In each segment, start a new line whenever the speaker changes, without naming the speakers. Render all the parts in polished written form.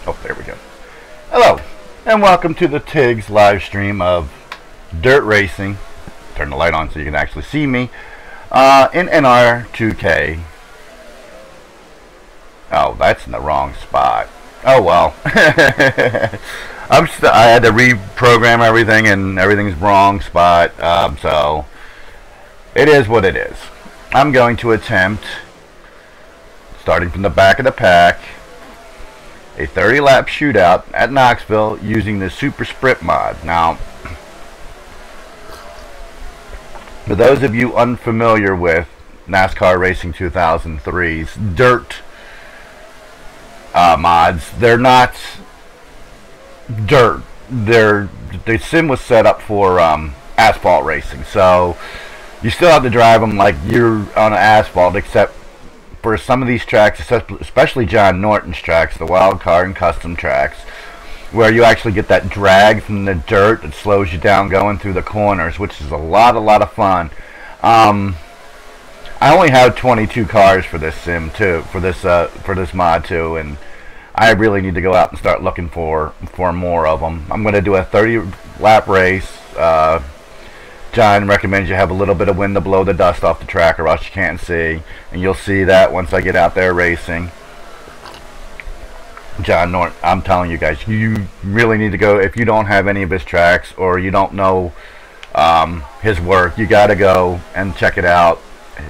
Oh, there we go. Hello, and welcome to the Tigg's live stream of dirt racing. Turn the light on so you can actually see me. In NR2K. Oh, that's in the wrong spot. Oh well. I had to reprogram everything, and everything's wrong spot. So it is what it is. I'm going to attempt, starting from the back of the pack, a 30-lap shootout at Knoxville using the Super Sprint mod. Now, for those of you unfamiliar with NASCAR Racing 2003's dirt mods, they're not dirt. The sim was set up for asphalt racing, so you still have to drive them like you're on asphalt, except for some of these tracks, especially John Norton's tracks, the wild card and custom tracks, where you actually get that drag from the dirt that slows you down going through the corners, which is a lot of fun. I only have 22 cars for this sim too, for this mod too, and I really need to go out and start looking for more of them. I'm going to do a 30-lap race. John recommends you have a little bit of wind to blow the dust off the track, or else you can't see. And you'll see that once I get out there racing. John Norton, I'm telling you guys, you really need to go. If you don't have any of his tracks, or you don't know his work, you got to go and check it out.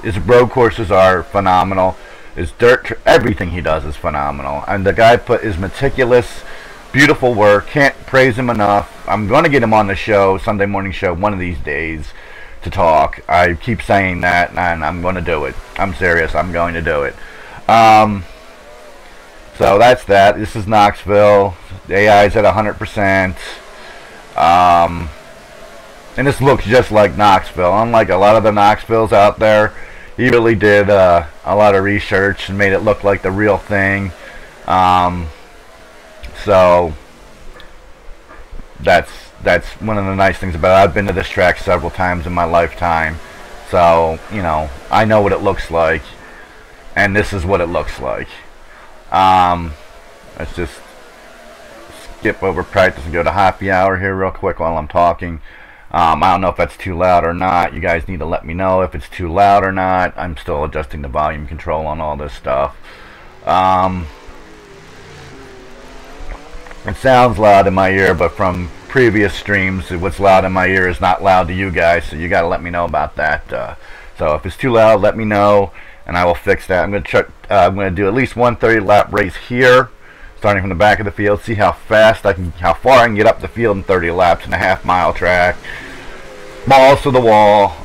His road courses are phenomenal. His dirt, everything he does is phenomenal. And the guy is meticulous, beautiful work. Can't praise him enough. I'm going to get him on the show, Sunday morning show, one of these days to talk. I keep saying that, and I'm going to do it. I'm serious. I'm going to do it. So that's that. This is Knoxville. The AI is at 100%. And this looks just like Knoxville. Unlike a lot of the Knoxvilles out there, he really did a lot of research and made it look like the real thing. So that's one of the nice things about it. I've been to this track several times in my lifetime, so you know, I know what it looks like, and this is what it looks like. Let's just skip over practice and go to happy hour here real quick while I'm talking. I don't know if that's too loud or not. You guys need to let me know if it's too loud or not. I'm still adjusting the volume control on all this stuff. It sounds loud in my ear, but from previous streams, what's loud in my ear is not loud to you guys, so you got to let me know about that. So if it's too loud, let me know, and I will fix that. I'm going to do at least one 30-lap race here, starting from the back of the field. See how far I can get up the field in 30 laps in a half-mile track. Balls to the wall,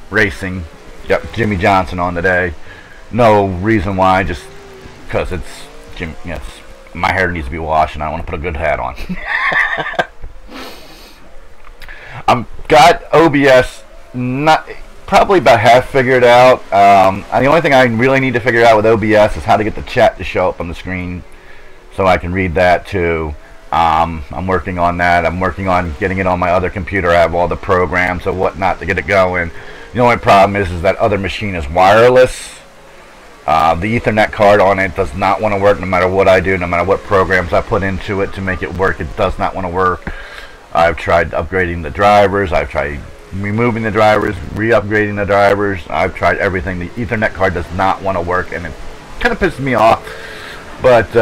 racing. Yep, Jimmy Johnson on today. No reason why, just because it's Jim. Yes. My hair needs to be washed, and I want to put a good hat on. Got OBS probably about half figured out. The only thing I really need to figure out with OBS is how to get the chat to show up on the screen so I can read that too. I'm working on that. I'm working on getting it on my other computer. I have all the programs and whatnot to get it going. The only problem is that other machine is wireless. The Ethernet card on it does not want to work no matter what I do, no matter what programs I put into it to make it work. It does not want to work. I've tried upgrading the drivers. I've tried removing the drivers, re-upgrading the drivers. I've tried everything. The Ethernet card does not want to work, and it kind of pisses me off. But,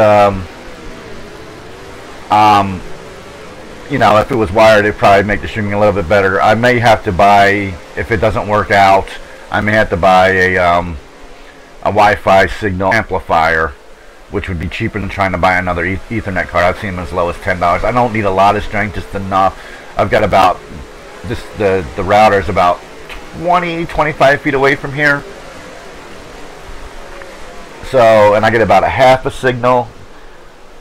you know, if it was wired, it'd probably make the streaming a little bit better. I may have to buy, if it doesn't work out, I may have to buy a Wi-Fi signal amplifier, which would be cheaper than trying to buy another Ethernet card. I've seen them as low as $10. I don't need a lot of strength, just enough. I've got about the router is about 25 feet away from here, so, and I get about a half a signal.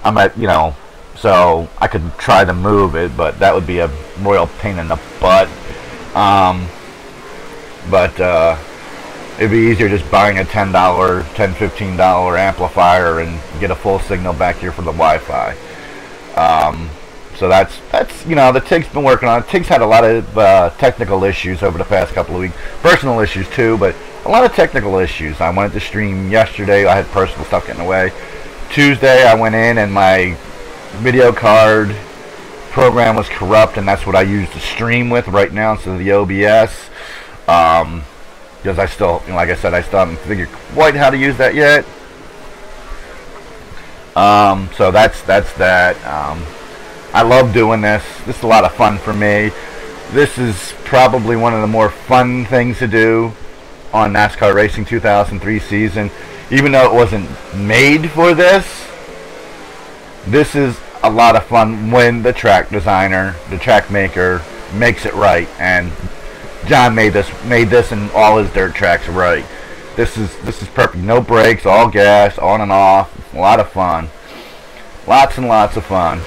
I'm at, you know, so I could try to move it, but that would be a royal pain in the butt. It'd be easier just buying a $10, $15 amplifier and get a full signal back here for the Wi-Fi. So that's you know, the Tigg's been working on it. Tigg's had a lot of technical issues over the past couple of weeks, personal issues too, but a lot of technical issues. I wanted to stream yesterday. I had personal stuff getting away. Tuesday I went in and my video card program was corrupt, and that's what I use to stream with right now instead of the OBS. Because I still, like I said, I still haven't figured quite how to use that yet. So that's that. I love doing this. This is a lot of fun for me. This is probably one of the more fun things to do on NASCAR Racing 2003 season. Even though it wasn't made for this, this is a lot of fun when the track designer, the track maker, makes it right. And John made this and all his dirt tracks right. This is perfect. No brakes, all gas, on and off. A lot of fun. Lots and lots of fun.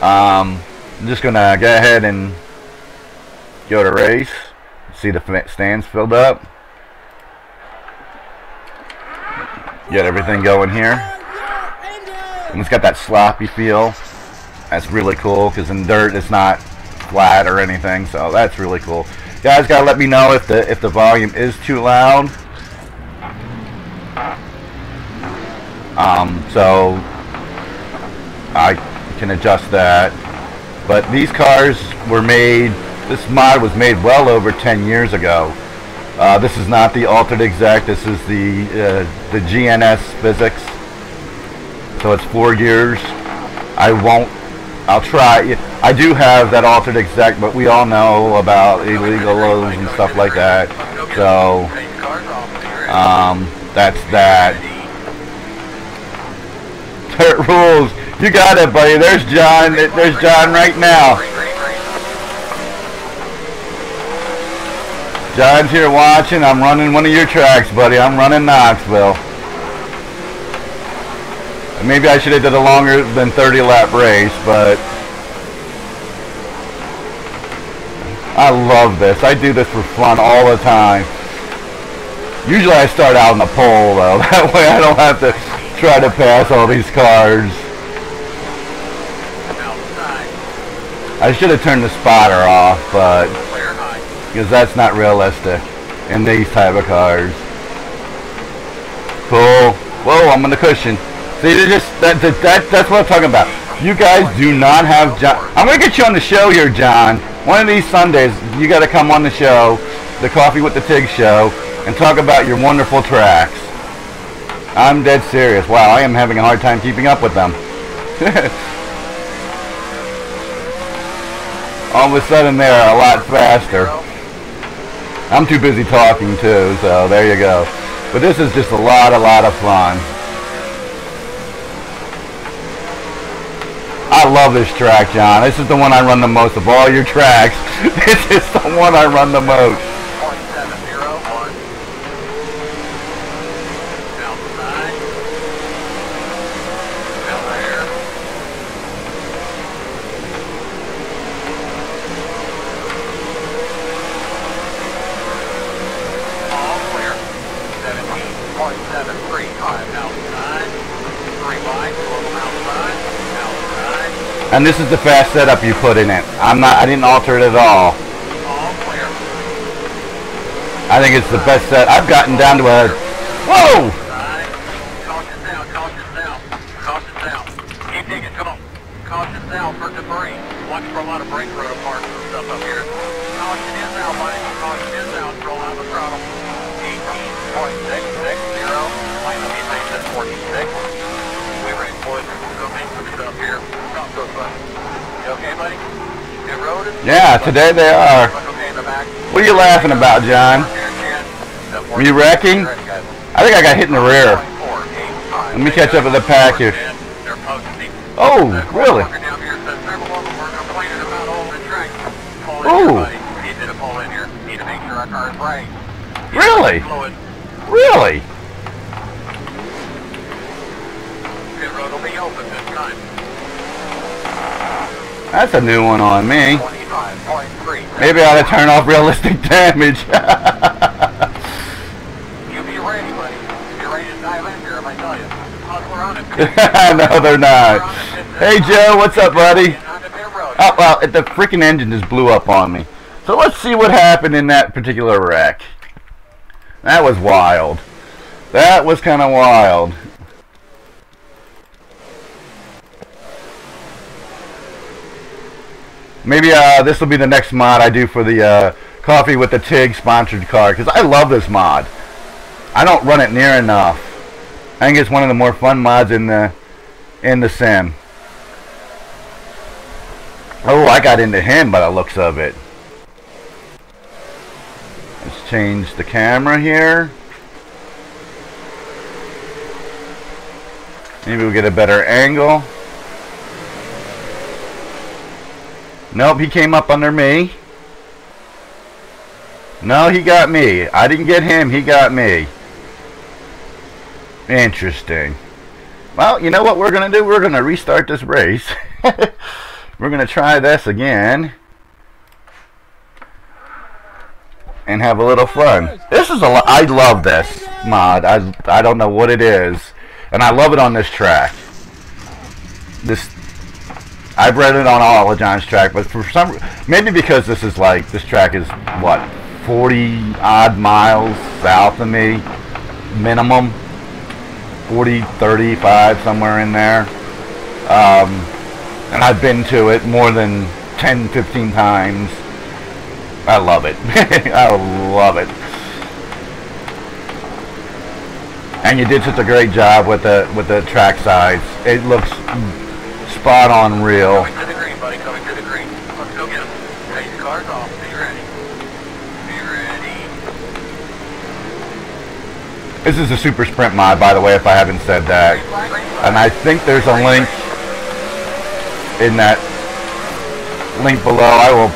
I'm just gonna go ahead and go to race. See the stands filled up. Get everything going here. And it's got that sloppy feel. That's really cool because in dirt it's not flat or anything, so that's really cool. Guys, gotta let me know if the volume is too loud. So I can adjust that. But these cars were made. This mod was made well over 10 years ago. This is not the altered exec. This is the GNS physics. So it's 4 gears. I'll try. I do have that altered exec, but we all know about illegal loads and stuff like that. So that's that. Dirt rules. You got it, buddy. There's John. There's John right now. John's here watching. I'm running one of your tracks, buddy. I'm running Knoxville. Maybe I should have did a longer than 30 lap race, but I love this. I do this for fun all the time. Usually I start out on the pole, though. That way I don't have to try to pass all these cars. I should have turned the spotter off, but because that's not realistic in these type of cars. Cool. Whoa, I'm on the cushion. See, that's what I'm talking about. You guys do not have John. I'm gonna get you on the show here, John. One of these Sundays, you got to come on the show, the Coffee with the Tigg show, and talk about your wonderful tracks. I'm dead serious. Wow, I am having a hard time keeping up with them. All of a sudden, they're a lot faster. I'm too busy talking too, so there you go. But this is just a lot of fun. I love this track, John. This is the one I run the most of all your tracks. This is the one I run the most. And this is the fast setup you put in it. I didn't alter it at all. I think it's the best set. I've gotten down to a... Whoa! Caution down. Keep digging, come on. Caution down for debris. Watch for a lot of brake rotor parts and stuff up here. Caution is out, buddy. Caution is out. Roll out the throttle. 18.660. Line up your face at 46. We ready, boys. We'll go make some stuff here. You okay, buddy? Good road? Yeah, today they are. What are you laughing about, John? Are you wrecking? I think I got hit in the rear. Let me catch up with the pack here. Oh, really? Oh. Really? Really? Pit road will be open this time. That's a new one on me. Maybe I ought to turn off realistic damage. You be ready, buddy. You're ready to dive in here if I tell you. We're on it. No, they're not. Hey, Joe, what's up, buddy? Oh, well, the freaking engine just blew up on me. So let's see what happened in that particular wreck. That was wild. That was kind of wild. Maybe this will be the next mod I do for the Coffee with the Tigg sponsored car, because I love this mod. I don't run it near enough. I think it's one of the more fun mods in the sim. Oh, I got into him by the looks of it. Let's change the camera here. Maybe we'll get a better angle. Nope, he came up under me. No, he got me. I didn't get him, he got me. Interesting. Well, you know what we're going to do? We're going to restart this race. We're going to try this again. And have a little fun. This is I love this mod. I don't know what it is. And I love it on this track. I've read it on all of John's track, but for some, maybe because this track is what, 40 odd miles south of me, minimum, 40, 35, somewhere in there. And I've been to it more than 10, 15 times. I love it. I love it. And you did such a great job with the track sides. It looks spot on real.
Coming to the green, buddy. Coming to the green. Let's go get him. Okay, your car's off. Be ready. Be ready.
This is a super sprint mod, by the way, if I haven't said that. And I think there's a link in that link below. I will.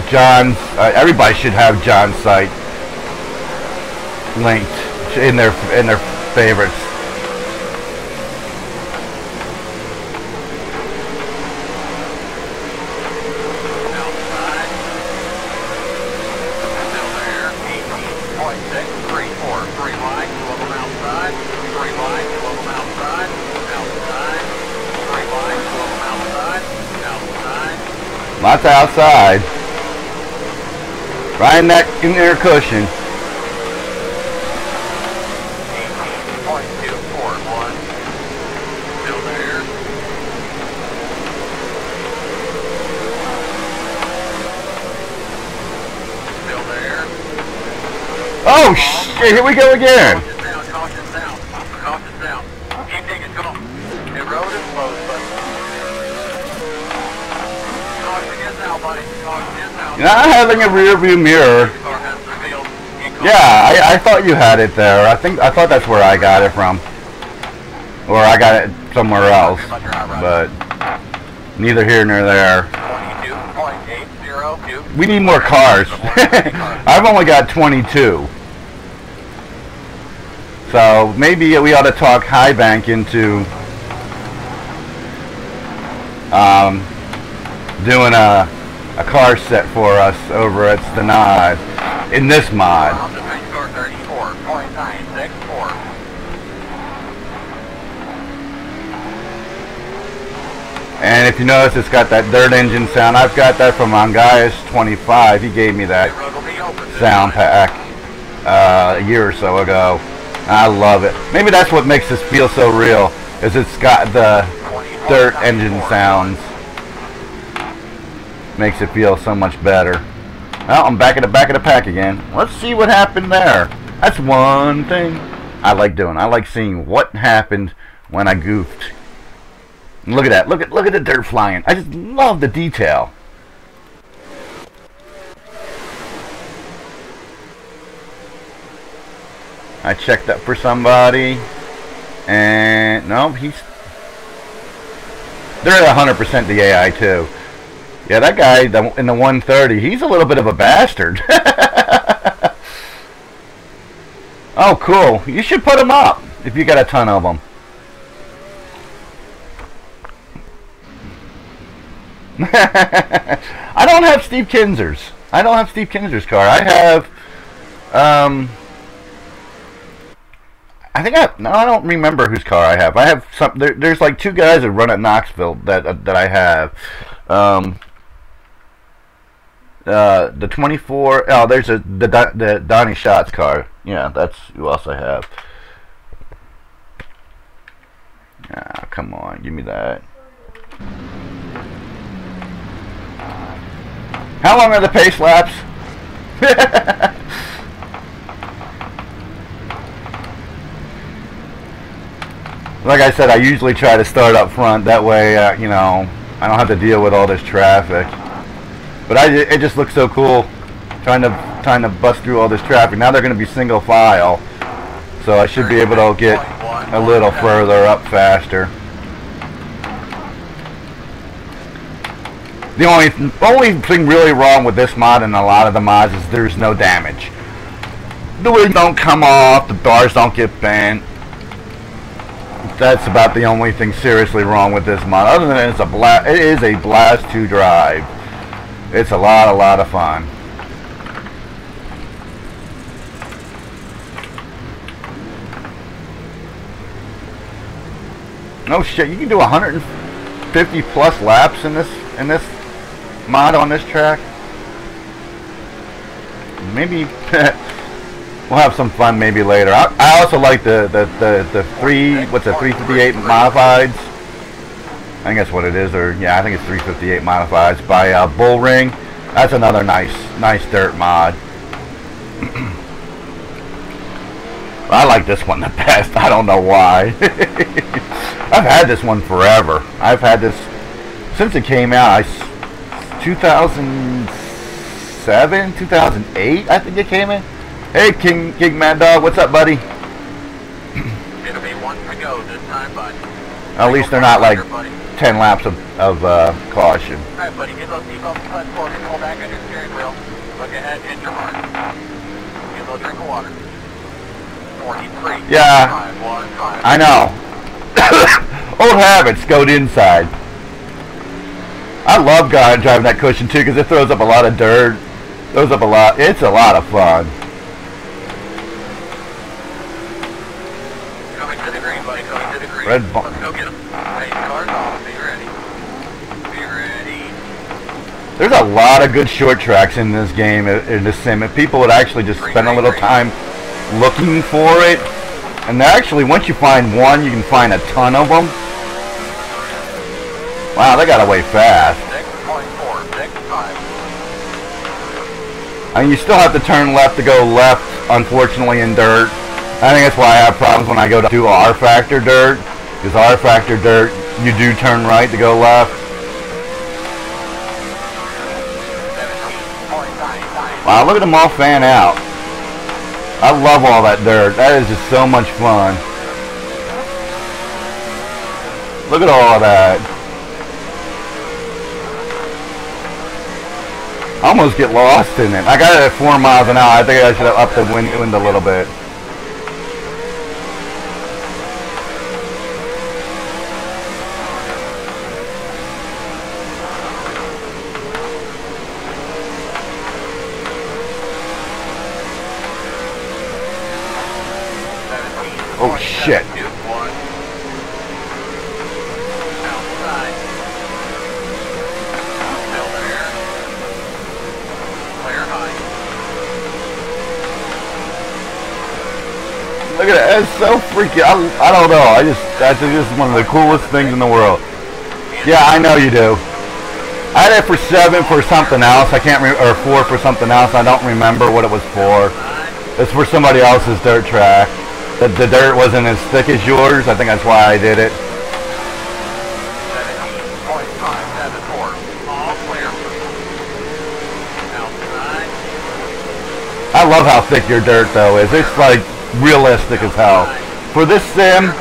John's. Everybody should have John's site linked in their favorites. Lots outside. Right in that inner cushion.
18.241. Still there. Still there.
Oh shit! Here we go again.
Caution south. Caution south. Keep digging. Come on. The road is closed, but caution is out, buddy. Caution is out.
Not having a rear view mirror. Yeah, I thought you had it there. I thought that's where I got it from, or I got it somewhere else. But neither here nor there.
22.802.
We need more cars. I've only got 22. So maybe we ought to talk High Bank into doing a car set for us over at Stenod in this mod. And if you notice, it's got that dirt engine sound. I've got that from Angaius 25. He gave me that sound pack a year or so ago. I love it. Maybe that's what makes this feel so real, is it's got the dirt engine sounds. Makes it feel so much better. Well, I'm back at the back of the pack again. Let's see what happened there. That's one thing I like doing. I like seeing what happened when I goofed. And look at that. Look at the dirt flying. I just love the detail. I checked up for somebody, and no, they're at 100% the AI too. Yeah, that guy in the 130, he's a little bit of a bastard. Oh, cool. You should put him up if you got a ton of them. I don't have Steve Kinzer's. I don't have Steve Kinzer's car. I have, I don't remember whose car I have. I have some. There's like two guys that run at Knoxville that I have. The 24. Oh, there's the Donnie Schatz car. Yeah, that's who else I have. Ah, come on, give me that. How long are the pace laps? Like I said, I usually try to start up front. That way, you know, I don't have to deal with all this traffic. But it just looks so cool, trying to bust through all this traffic. Now they're going to be single file, so I should be able to get a little further up faster. The only thing really wrong with this mod and a lot of the mods is there's no damage. The wheels don't come off, the bars don't get bent. That's about the only thing seriously wrong with this mod. Other than that, it is a blast to drive. It's a lot of fun. No shit, you can do 150 plus laps in this mod on this track. Maybe we'll have some fun maybe later. I also like the 358 modifieds. I think that's what it is, or yeah, I think it's 358 modifieds by Bull Ring. That's another nice dirt mod. I like this one the best. I don't know why. I've had this one forever. I've had this since it came out. 2007, 2008, I think it came in. Hey, King Mad Dog, what's up, buddy?
It'll be one to go this time, bud.
At least they're not like 10 laps of caution.
Alright, buddy, get those seatbelts cut forward and pull back on your steering wheel. Look ahead, hit your mark. Get a little drink of water. 43.
Yeah,
5, 1, 5.
I know. Old habits, go inside. I love driving that cushion too because it throws up a lot of dirt. Throws up a lot. It's a lot of fun.
Coming to the green, buddy. Coming to the green.
Red
Let's go get him. Hey, car's off. Be ready. Be ready.
There's a lot of good short tracks in this game, in this sim. If people would actually just spend a little time looking for it, and actually once you find one, you can find a ton of them. Wow, they got away fast.
6.4, 6.5.
I mean, you still have to turn left to go left, unfortunately, in dirt. I think that's why I have problems when I go to do R Factor dirt. Because R Factor dirt, you do turn right to go left. Wow, look at them all fan out. I love all that dirt. That is just so much fun. Look at all of that. I almost get lost in it. I got it at 4 miles an hour. I think I should have upped the wind a little bit. Oh shit. Look at it, it's so freaky. I don't know. That's just one of the coolest things in the world. Yeah, I know you do. I had it for 7 for something else. I can't remember, or 4 for something else. I don't remember what it was for. It's for somebody else's dirt track. The dirt wasn't as thick as yours. I think that's why I did it.
17.574. All clear. Outside.
I love how thick your dirt though is. It's like realistic as hell. For this sim,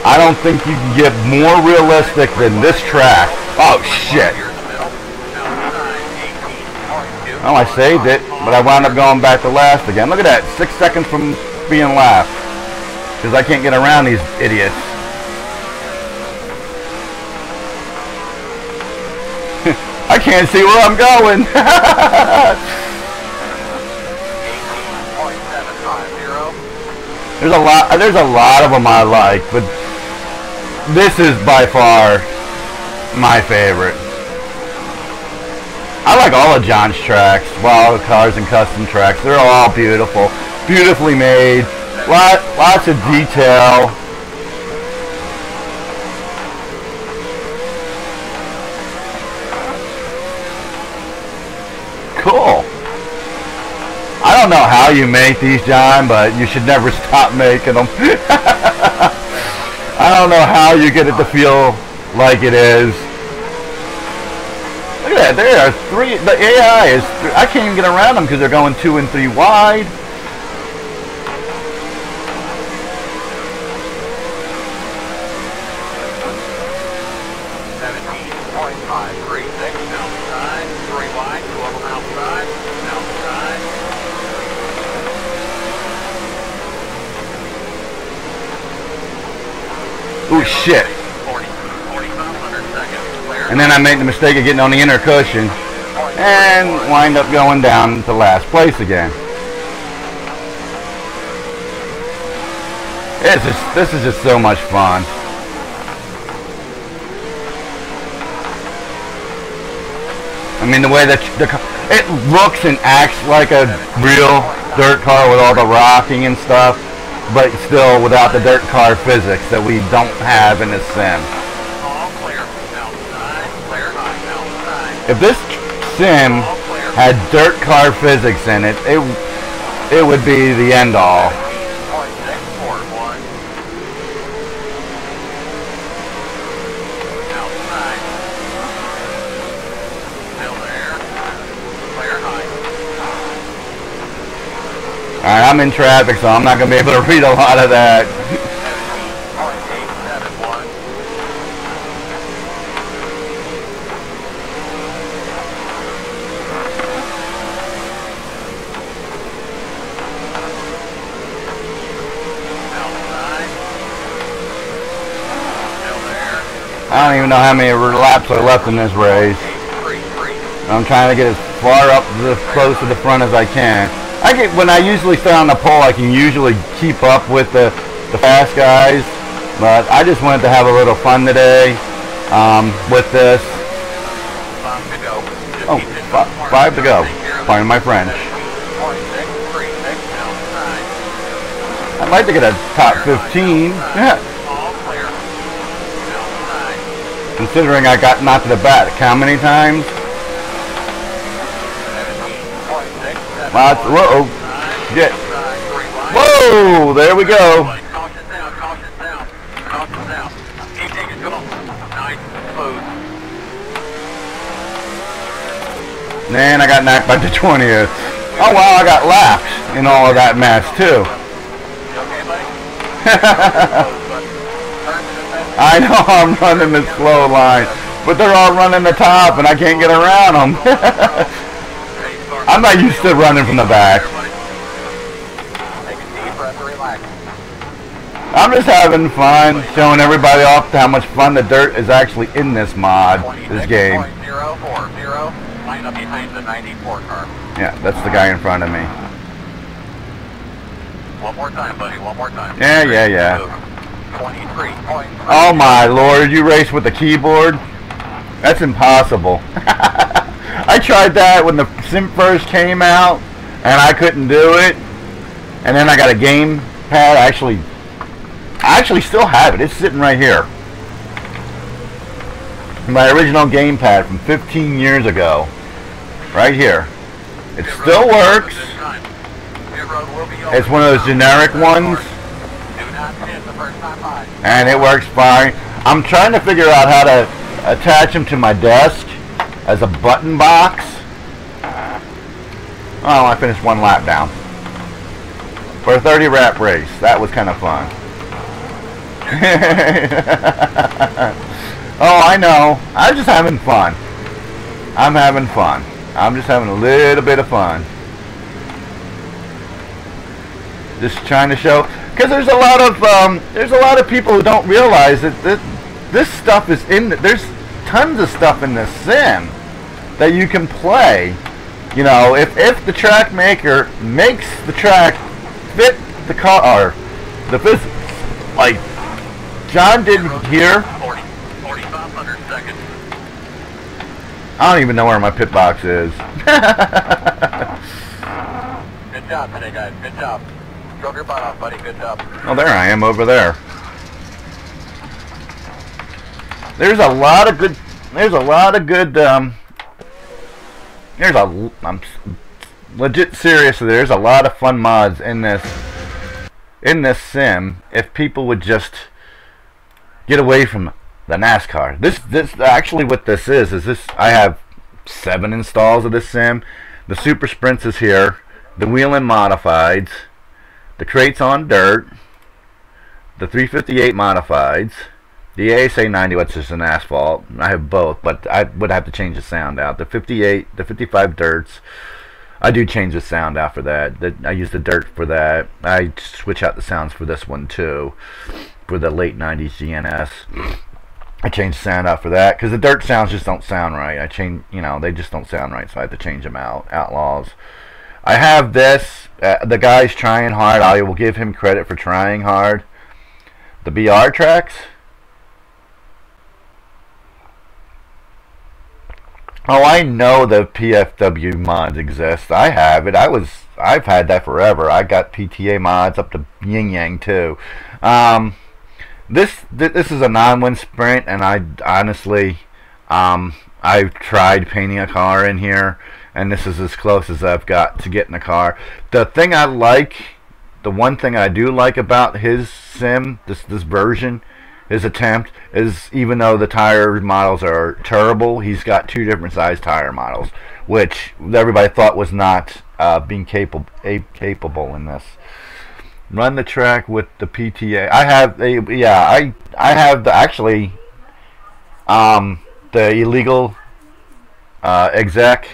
I don't think you can get more realistic than this track. Oh shit. Oh, I saved it, but I wound up going back to last again. Look at that, 6 seconds from being last. Because I can't get around these idiots. I can't see where I'm going. There's a lot of them I like, but this is by far my favorite. I like all of John's tracks, Wild Cars and Custom tracks. They're all beautiful, beautifully made, lots of detail. cool. I don't know how you make these, John, but you should never stop making them. I don't know how you get it to feel like it is. Look at that, there are three, the AI is, I can't even get around them because they're going 2 and 3 wide. Oh shit. And then I made the mistake of getting on the inner cushion and wind up going down to last place again. This is just so much fun. I mean, the way that it looks and acts like a real dirt car with all the rocking and stuff, but still without the dirt car physics that we don't have in the sim. If this sim had dirt car physics in it, it would be the end all. Alright, I'm in traffic, so I'm not going to be able to read a lot of that. I don't even know how many laps are left in this race. I'm trying to get as far up close to the front as I can. When I usually stay on the pole, I can usually keep up with the fast guys, but I just wanted to have a little fun today with this. Oh, 5 to go. Pardon my French. I'd like to get a top 15. Considering I got knocked to the back how many times? Whoa! Get! Whoa! There we go. Man, I got knocked by the 20th. Oh wow, I got lapped in all of that mess too. I know I'm running the slow line, but they're all running the top and I can't get around them. I'm not used to running from the back. I'm just having fun, showing everybody off how much fun the dirt is actually in this mod, this game. Yeah, that's the guy in front of me.
One more time, buddy, one more time.
Yeah. Oh my lord, you race with the keyboard? That's impossible. I tried that when the sim first came out, and I couldn't do it. And then I got a game pad. I actually still have it. It's sitting right here. My original game pad from 15 years ago. Right here. It still works. It's one of those generic ones. And it works fine. I'm trying to figure out how to attach them to my desk as a button box. Oh, I finished 1 lap down. For a 30 lap race. That was kind of fun. Oh, I know. I'm just having fun. I'm having fun. I'm just having a little bit of fun. Just trying to show, because there's a lot of people who don't realize that this stuff is in. There's tons of stuff in this sim that you can play. You know, if the track maker makes the track fit the car or the physics, like John did here. 4,500 seconds. I don't even know where my pit box is.
Good job today, guys. Good job. Drove your butt off, buddy. Good job.
Oh, there I am over there. There's a lot of good I'm legit serious. There's a lot of fun mods in this sim if people would just get away from the NASCAR. This actually what this is this. I have 7 installs of this sim. The Super Sprints is here. The Wheelin' Modifieds. The Crates on Dirt. The 358 Modifieds. The ASA 90, which is an asphalt. I have both, but I would have to change the sound out. The 58, the 55 Dirts. I do change the sound out for that. I use the Dirt for that. I switch out the sounds for this one too. For the late 90s GNS. I change the sound out for that because the Dirt sounds just don't sound right. I change, they just don't sound right, so I have to change them out. Outlaws. I have this. The guy's trying hard. I will give him credit for trying hard. The BR tracks. Oh, I know the PFW mods exist. I have it. I've had that forever. I got PTA mods up to Yin Yang too. This is a non-win sprint, and I honestly, I've tried painting a car in here, and this is as close as I've got to getting a car. The thing I like, the one thing I do like about his sim, this version, his attempt, is even though the tire models are terrible, he's got 2 different size tire models, which everybody thought was not being capable in this. Run the track with the PTA. I have I have the illegal exec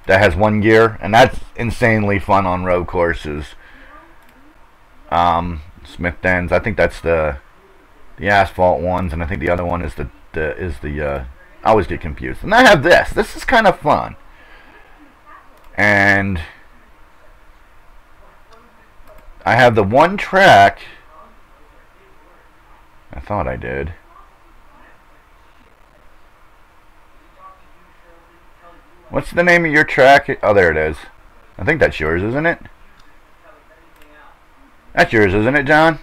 that has 1 gear, and that's insanely fun on road courses. Smith Dens. I think that's the asphalt ones, and I think the other one is the I always get confused. And I have this. This is kind of fun. And I have the 1 track. I thought I did. What's the name of your track? Oh, there it is. I think that's yours, isn't it? That's yours, isn't it, John?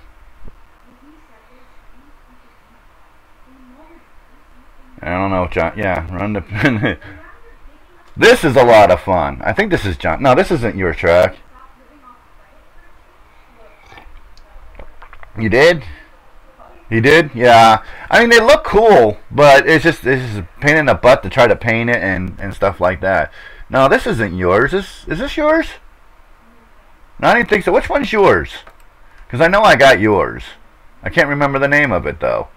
I don't know, John. Yeah, run the... This is a lot of fun. I think this is John. No, this isn't your track. You did? You did? Yeah. I mean, they look cool, but it's just a pain in the butt to try to paint it and stuff like that. No, this isn't yours. Is this yours? No, I didn't think so. Which one's yours? Because I know I got yours. I can't remember the name of it, though.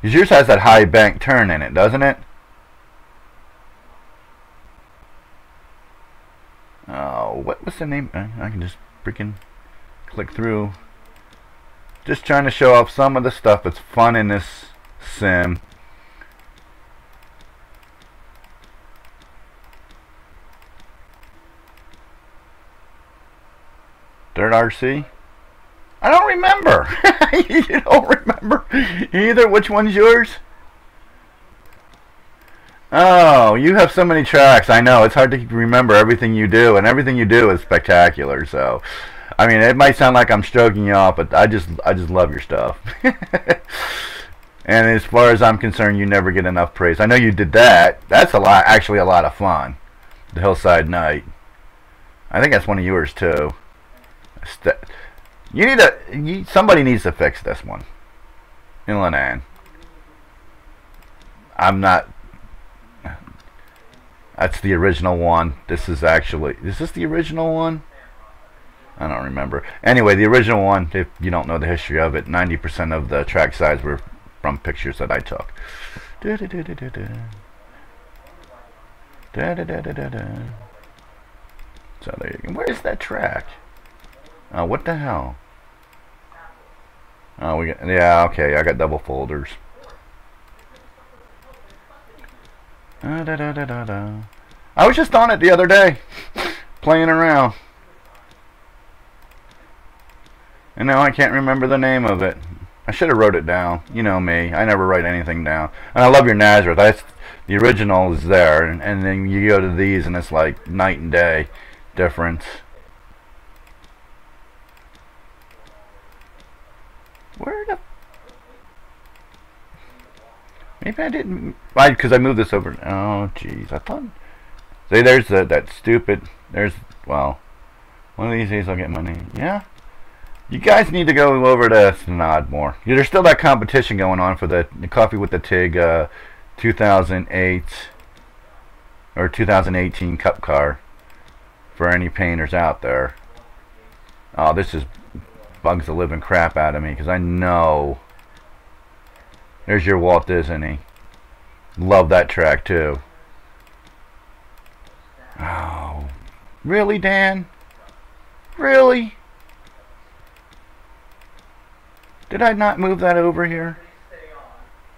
Yours has that high bank turn in it, doesn't it? Oh, what was the name? I can just freaking click through. Just trying to show off some of the stuff that's fun in this sim. Dirt RC? I don't remember. You don't remember either? Which one's yours? Oh, you have so many tracks. I know. It's hard to remember everything you do, and everything you do is spectacular. So, I mean, it might sound like I'm stroking you off, but I just love your stuff. And as far as I'm concerned, you never get enough praise. I know you did that. That's actually a lot of fun. The Hillside Night. I think that's one of yours too. Somebody needs to fix this one. Inland Ann. I'm not. That's the original one. This is actually. Is this the original one? I don't remember. Anyway, the original one, if you don't know the history of it, 90% of the track sides were from pictures that I took. So there you go. Where is that track? Oh, what the hell? Oh, yeah, okay, I got double folders. I was just on it the other day, playing around. And now I can't remember the name of it. I should have wrote it down. You know me, I never write anything down. And I love your Nazareth. The original is there, and then you go to these and it's like night and day difference. Where the... Maybe I didn't... Why? Because I moved this over... Oh, jeez. I thought... See, there's that stupid... There's... Well... One of these days I'll get money. Yeah? You guys need to go over to Snod more. Yeah, there's still that competition going on for the Coffee with the Tigg 2008 or 2018 Cup car for any painters out there. Oh, this is bugs the living crap out of me because I know. There's your Walt Disney. Love that track too. Oh, really, Dan? Really? Did I not move that over here?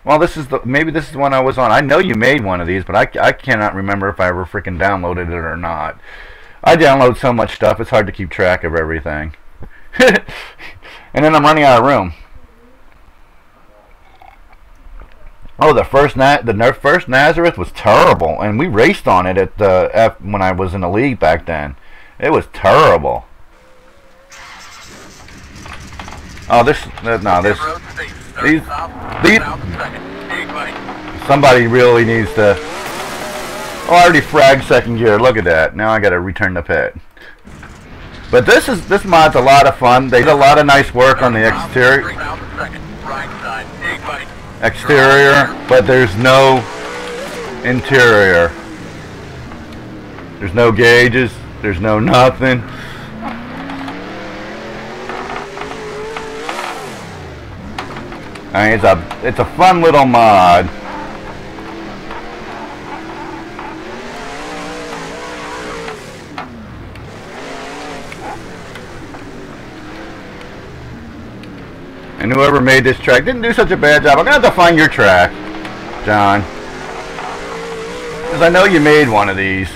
Well, this is the... Maybe this is the one I was on. I know you made one of these, but I cannot remember if I ever freaking downloaded it or not. I download so much stuff, it's hard to keep track of everything. And then I'm running out of room. Oh, the first Nazareth was terrible, and we raced on it at the when I was in the league back then. It was terrible. Oh, these, somebody really needs to. Oh, I already fragged second gear. Look at that. Now I got to return the pit. But this mod's a lot of fun. They did a lot of nice work on the exterior, but there's no interior. There's no gauges. There's no nothing. I mean, it's a fun little mod. And whoever made this track didn't do such a bad job. I'm gonna have to find your track, John, because I know you made one of these.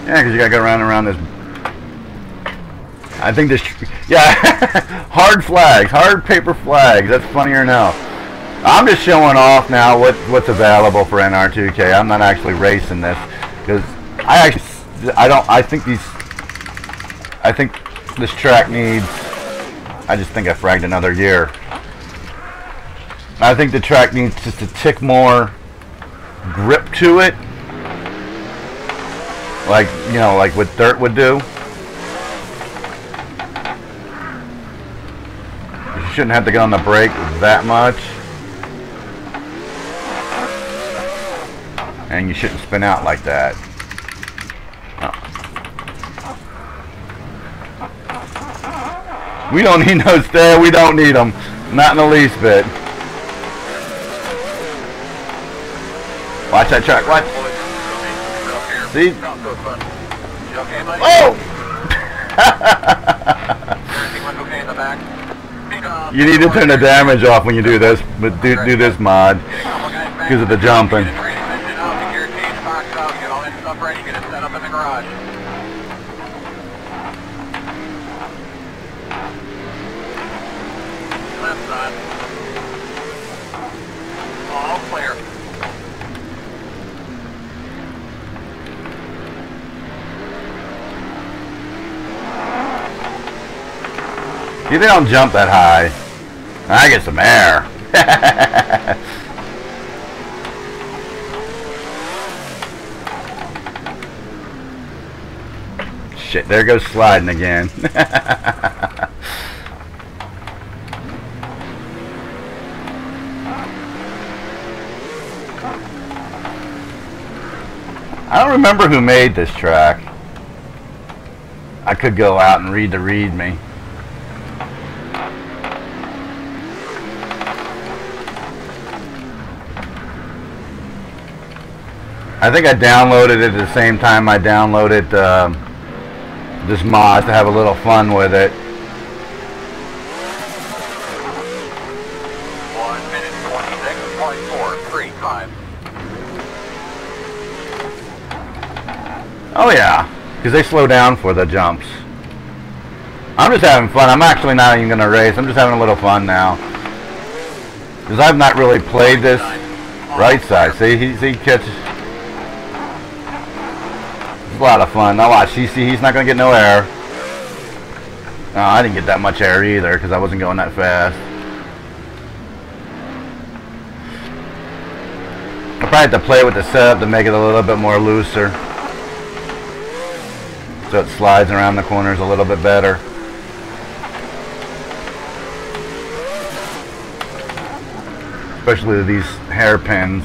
Yeah, because you gotta go around and around this. I think this, yeah, hard flags, hard paper flags. That's funnier than hell. I'm just showing off now what's available for NR2K. I'm not actually racing this because I think this track needs. I just think I fragged another year. I think the track needs just a tick more grip to it, like like what dirt would do. You shouldn't have to go on the brake that much, and you shouldn't spin out like that. We don't need those there. We don't need them. Not in the least bit. Watch that track. Watch. See? Oh! You need to turn the damage off when you do this, but do this mod because of the jumping.
All clear.
See, they don't jump that high. I get some air. Shit, there goes sliding again. I don't remember who made this track. I could go out and read the README. I think I downloaded it at the same time I downloaded this mod to have a little fun with it.
1 minute 26.435.
Oh yeah, because they slow down for the jumps. I'm just having fun. I'm actually not even going to race. I'm just having a little fun now. Because I've not really played this right side. See, he catches... a lot of fun. Now watch, he's not going to get no air. No, I didn't get that much air either because I wasn't going that fast. I'll probably have to play with the setup to make it a little bit more looser, so it slides around the corners a little bit better. Especially these hairpins.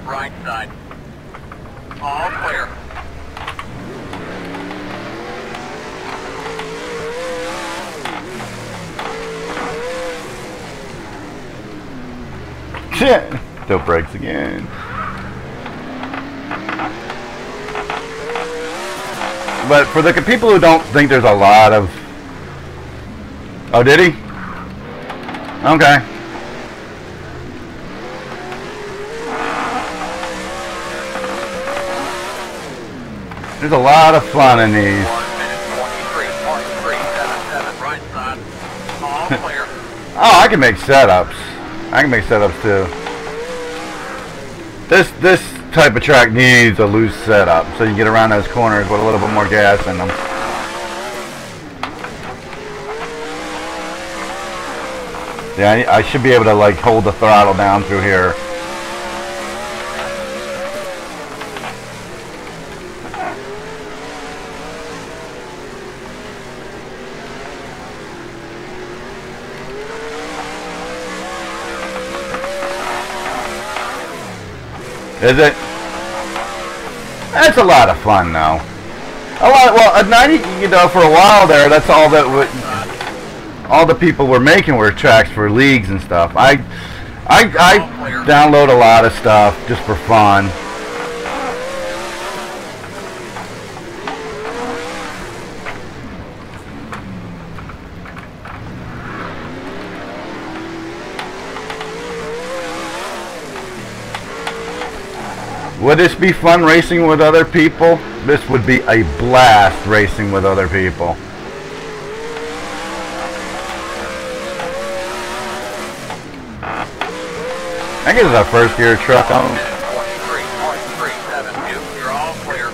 Right side. All clear.
Shit! Still brakes again. But for the people who don't think there's a lot of... Oh, did he? Okay. There's a lot of fun in these.
1 minute 23.377 right side. All clear.
Oh, I can make setups. I can make setups too. This type of track needs a loose setup, so you get around those corners with a little bit more gas in them. Yeah, I should be able to like hold the throttle down through here. Is it? That's a lot of fun, though. Well, at 90, you know, for a while there, that's all that all the people were making were tracks for leagues and stuff. I download a lot of stuff just for fun. Would this be fun racing with other people? This would be a blast racing with other people. I think this is our first gear truck on.
23.372. You're all clear.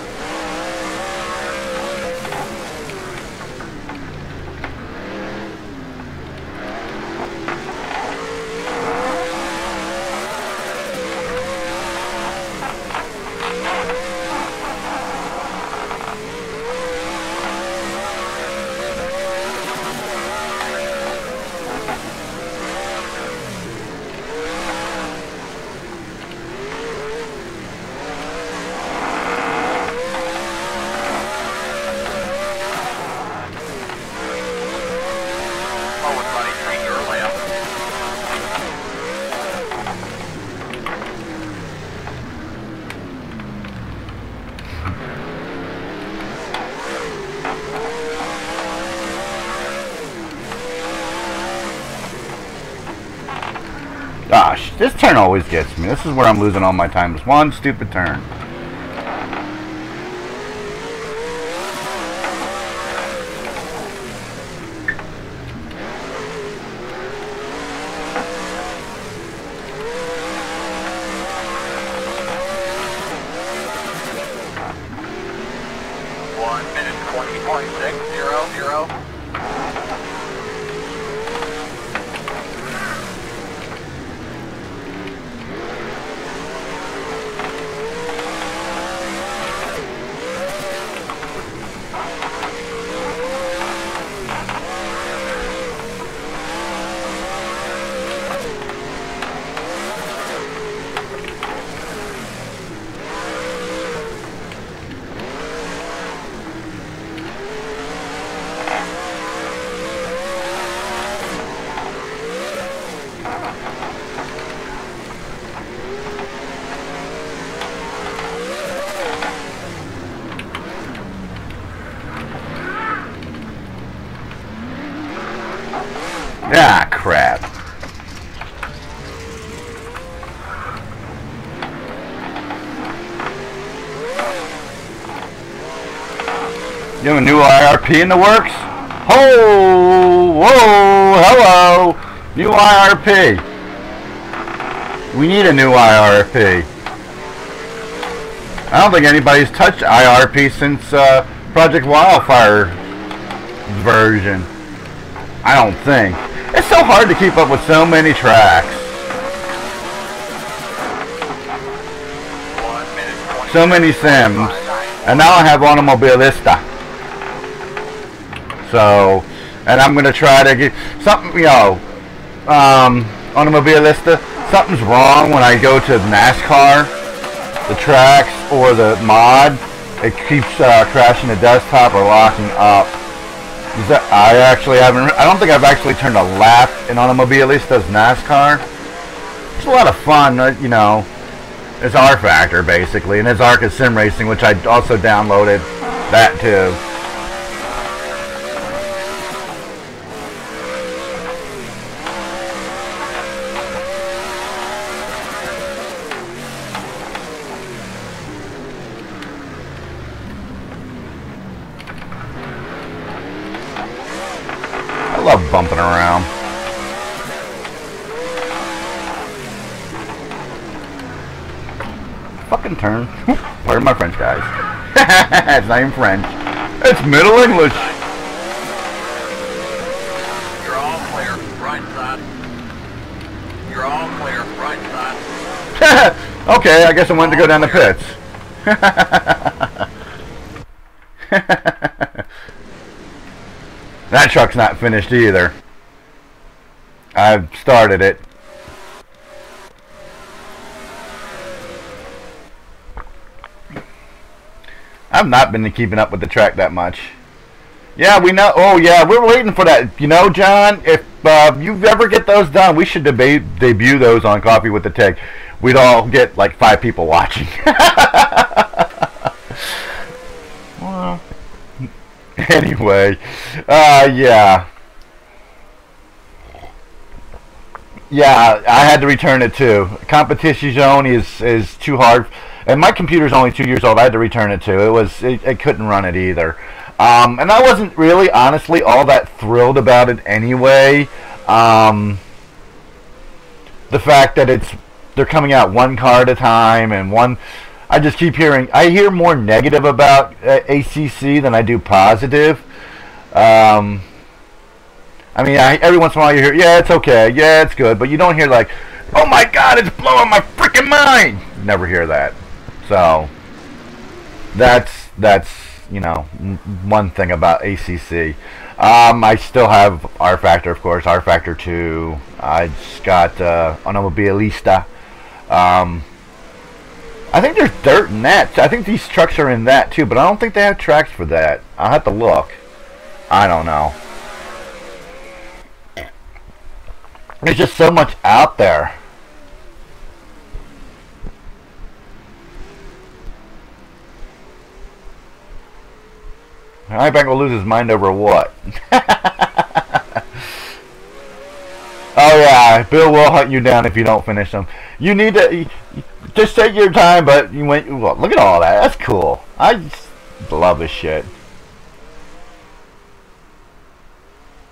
Gosh, this turn always gets me. This is where I'm losing all my time. This one stupid turn. Ah, crap. You have a new IRP in the works? Oh, whoa, hello. New IRP. We need a new IRP. I don't think anybody's touched IRP since Project Wildfire version. I don't think. It's so hard to keep up with so many tracks.
1 minute 20.
So many sims. And now I have Automobilista. So, and I'm going to try to get something, you know, Automobilista, something's wrong when I go to NASCAR, the tracks, or the mod. It keeps crashing the desktop or locking up. I actually haven't, I don't think I've actually turned a lap in Automobilista's NASCAR. It's a lot of fun, you know. It's R Factor basically, and it's Arca Sim Racing, which I also downloaded that too. I love bumping around. Fucking turn. Pardon my French, guys. It's not even French. It's Middle English.
You're all clear, right side. You're all clear, right side.
Okay, I guess I wanted to go down the pits. That truck's not finished either. I've started it. I've not been keeping up with the track that much. Yeah, we know. Oh, yeah, we're waiting for that. You know, John, if you ever get those done, we should debut those on Coffee with the Tigg. We'd all get like 5 people watching. Well, anyway, yeah. Yeah, I had to return it too. Competition Zone is too hard. And my computer's only 2 years old. I had to return it too. It couldn't run it either. And I wasn't really, honestly, all that thrilled about it anyway. The fact that they're coming out one car at a time, and I just keep hearing. I hear more negative about ACC than I do positive. I mean, every once in a while you hear, yeah, it's okay, yeah, it's good, but you don't hear like, oh my God, it's blowing my freaking mind. You never hear that. So that's you know, one thing about ACC. I still have R Factor, of course, R Factor 2. I just got Automobilista. I think there's dirt in that. I think these trucks are in that too, but I don't think they have tracks for that. I'll have to look. I don't know. There's just so much out there. Bank will lose his mind over what? Oh yeah, Bill will hunt you down if you don't finish them. You need to just take your time, but you went. Well, look at all that. That's cool. I just love this shit.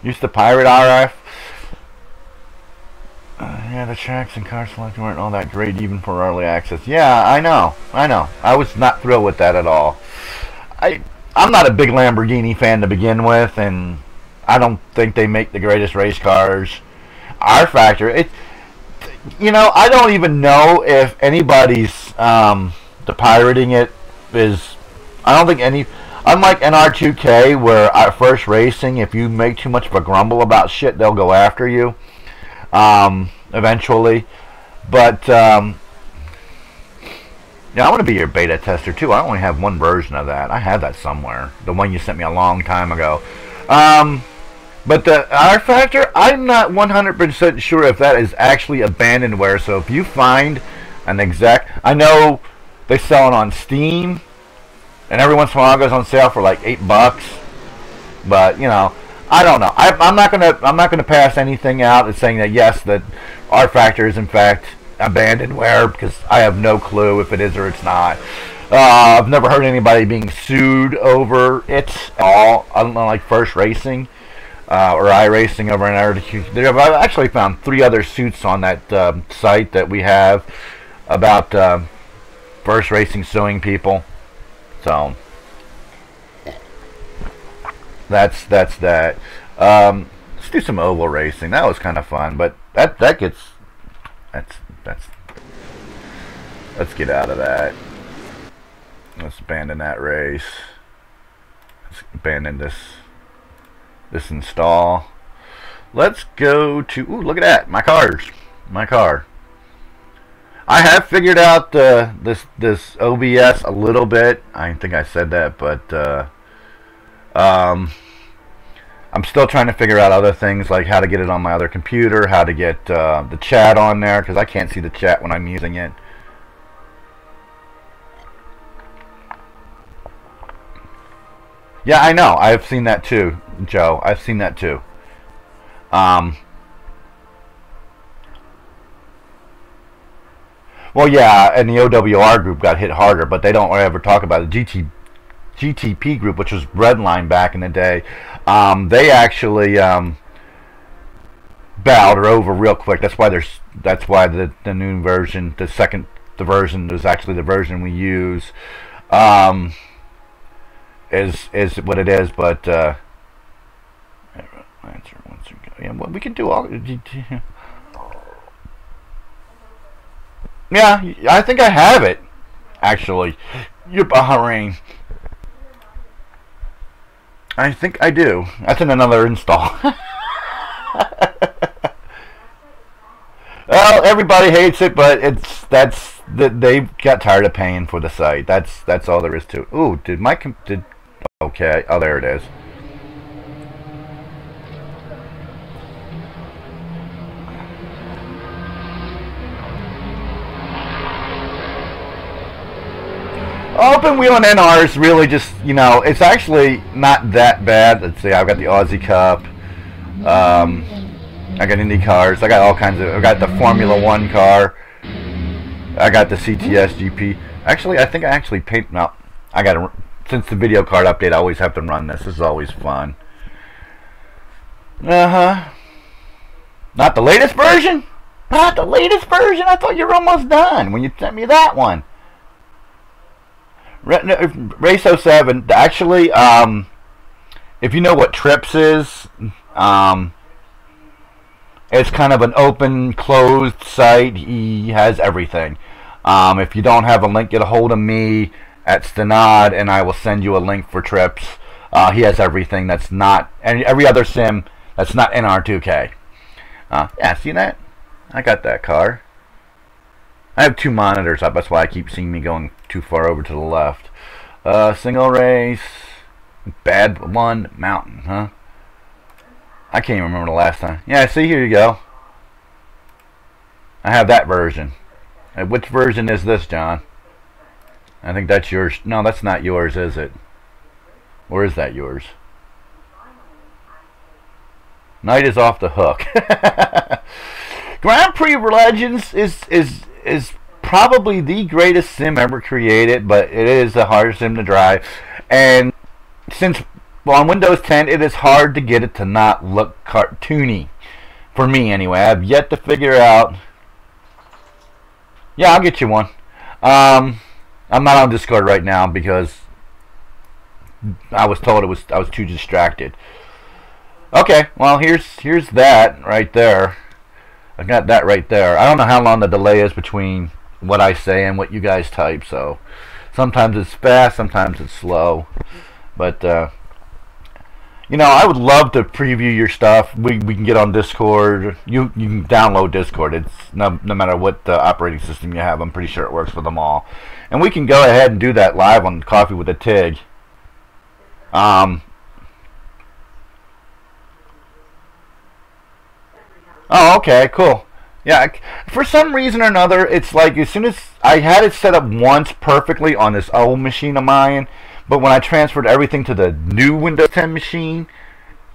Used to pirate RF. Yeah, the tracks and car selection weren't all that great even for early access. Yeah, I know. I was not thrilled with that at all. I'm not a big Lamborghini fan to begin with, and I don't think they make the greatest race cars. R Factor, you know, I don't even know if anybody's the pirating it is. I don't think any. Unlike NR2K, where at first racing, if you make too much of a grumble about shit, they'll go after you. Eventually, but yeah, I want to be your beta tester too. I only have one version of that. I have that somewhere, the one you sent me a long time ago. But the R Factor, I'm not 100% sure if that is actually abandonware. So if you find an exact, I know they sell it on Steam, and every once in a while it goes on sale for like $8. But you know, I don't know. I'm not gonna pass anything out as saying that yes, that R Factor is in fact abandonware, because I have no clue if it is or it's not. I've never heard anybody being sued over it at all. I don't know, like First Racing or iRacing over in I've actually found 3 other suits on that site that we have about first racing suing people. So that's that. Let's do some oval racing. That was kind of fun, but that gets that's let's get out of that. Let's abandon that race. Let's abandon this install. Let's go to, ooh, look at that, my car. I have figured out this OBS a little bit. I think I said that, but I'm still trying to figure out other things, like how to get it on my other computer, how to get the chat on there, because I can't see the chat when I'm using it. Yeah, I know. I've seen that too, Joe. I've seen that too. Well, yeah, and the OWR group got hit harder, but they don't ever talk about it. GTP group, which was Redline back in the day, they actually bowed her over real quick. That's why the new version, the version is actually the version we use, is what it is. But yeah, well, we can do all. Yeah, I think I have it. Actually, you're Bahrain. I think I do. That's in another install. Well, everybody hates it, but they got tired of paying for the site. That's all there is to it. Ooh, okay. Oh, there it is. Open wheel and NR is really just, it's actually not that bad. Let's see, I've got the Aussie Cup. I got Indy cars. I got all kinds of. I got the Formula One car. I got the CTS GP. Actually, I think I actually paid. No, I got to. Since the video card update, I always have to run this. This is always fun. Not the latest version. Not the latest version. I thought you were almost done when you sent me that one. Race 07, actually, if you know what Trips is, it's kind of an open, closed site. He has everything. If you don't have a link, get a hold of me at Stenod, and I will send you a link for Trips. He has everything that's not, and every other sim that's not NR2K. Yeah, see that? I got that car. I have two monitors up, that's why I keep seeing me going too far over to the left. Single race, bad one, mountain, huh? I can't even remember the last time. Yeah, see, here you go. I have that version. Which version is this, John? I think that's yours. No, that's not yours, is it? Or is that yours? Night is off the hook. Grand Prix Legends is probably the greatest sim ever created, but it is the hardest sim to drive. And since, well, on Windows 10, it is hard to get it to not look cartoony. For me, anyway. I have yet to figure out. Yeah, I'll get you one. I'm not on Discord right now because I was told I was too distracted. Okay, well, here's that right there. I got that right there. I don't know how long the delay is between what I say and what you guys type, so sometimes it's fast, sometimes it's slow. But I would love to preview your stuff. We can get on Discord. You can download Discord. It's no matter what operating system you have. I'm pretty sure it works for them all. And we can go ahead and do that live on Coffee with the Tigg. Oh, okay, cool. Yeah, for some reason or another, it's like as soon as I had it set up once perfectly on this old machine of mine, but when I transferred everything to the new Windows 10 machine,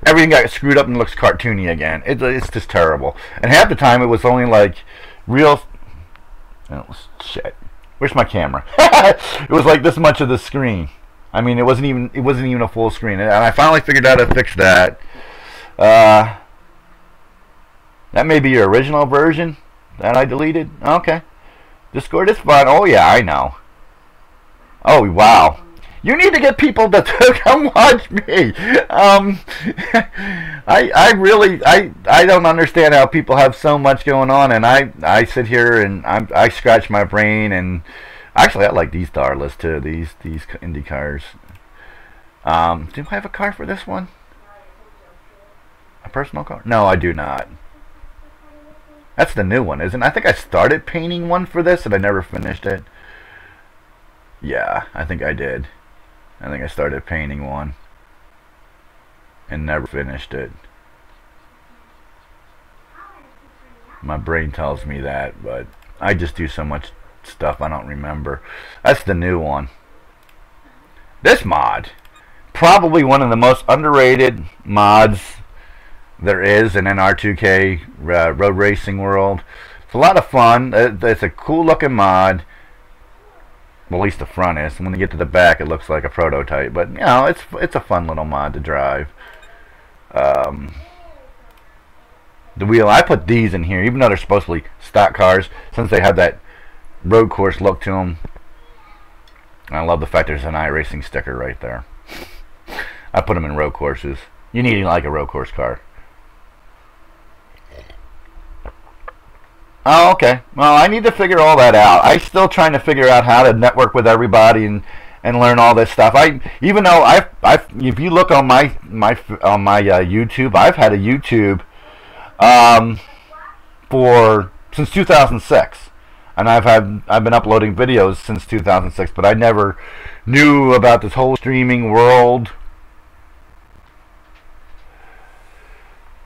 everything got screwed up and looks cartoony again. It's just terrible. And half the time it was only like real. Oh, shit. Where's my camera? It was like this much of the screen. I mean, it wasn't even a full screen. And I finally figured out how to fix that. That may be your original version that I deleted. Okay. Discord is fine. Oh, yeah, I know. Oh wow. You need to get people to come watch me. I really I don't understand how people have so much going on, and I sit here and I scratch my brain, and actually I like these Darlas too. These Indy cars. Do I have a car for this one? A personal car? No, I do not. That's the new one, isn't it? I think I started painting one for this and I never finished it. Yeah, I think I did. I think I started painting one and never finished it. My brain tells me that, but I just do so much stuff I don't remember. That's the new one. This mod, probably one of the most underrated mods there is in NR2K road racing world. It's a lot of fun. It's a cool looking mod. Well, at least the front is. And when you get to the back, it looks like a prototype. But you know, it's a fun little mod to drive. The wheel, I put these in here, even though they're supposed to be stock cars, since they have that road course look to them. And I love the fact there's an iRacing sticker right there. I put them in road courses. You need like a road course car. Oh, okay. Well, I need to figure all that out. I'm still trying to figure out how to network with everybody and learn all this stuff. Even though if you look on my YouTube, I've had a YouTube since 2006, and I've been uploading videos since 2006. But I never knew about this whole streaming world.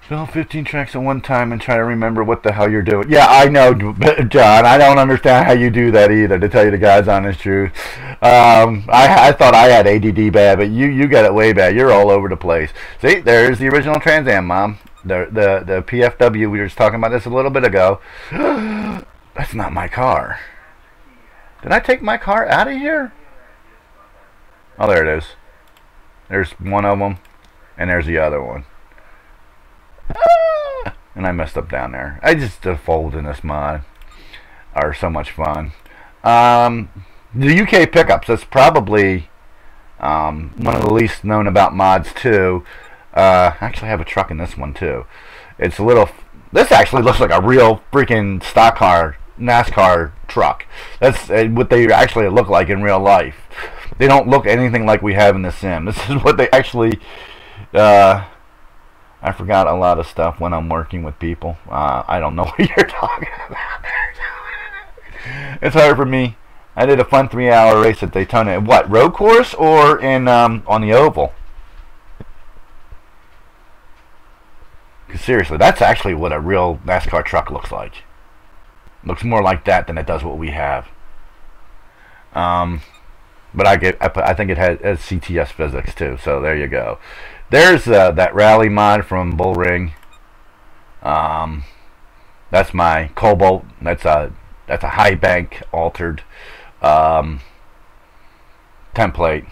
Film 15 tracks at one time and try to remember what the hell you're doing. Yeah, I know, John. I don't understand how you do that either, to tell you the God's honest truth. I thought I had ADD bad, but you got it way bad. You're all over the place. See, there's the original Trans Am, Mom. The PFW, we were just talking about this a little bit ago. That's not my car. Did I take my car out of here? Oh, there it is. There's one of them, and there's the other one. And I messed up down there. I just fold in this mod are so much fun. The UK pickups, that's probably one of the least known about mods too. Actually I have a truck in this one too. It's a little, this actually looks like a real freaking stock car NASCAR truck. That's what they actually look like in real life. They don't look anything like we have in the sim. This is what they actually I forgot a lot of stuff when I'm working with people. I don't know what you're talking about. It's hard for me. I did a fun 3-hour race at Daytona. What, road course or in on the oval? Seriously, that's actually what a real NASCAR truck looks like. Looks more like that than it does what we have. But I think it has CTS physics too. So there you go. There's that rally mod from Bullring. That's my Cobalt. That's a high bank altered template.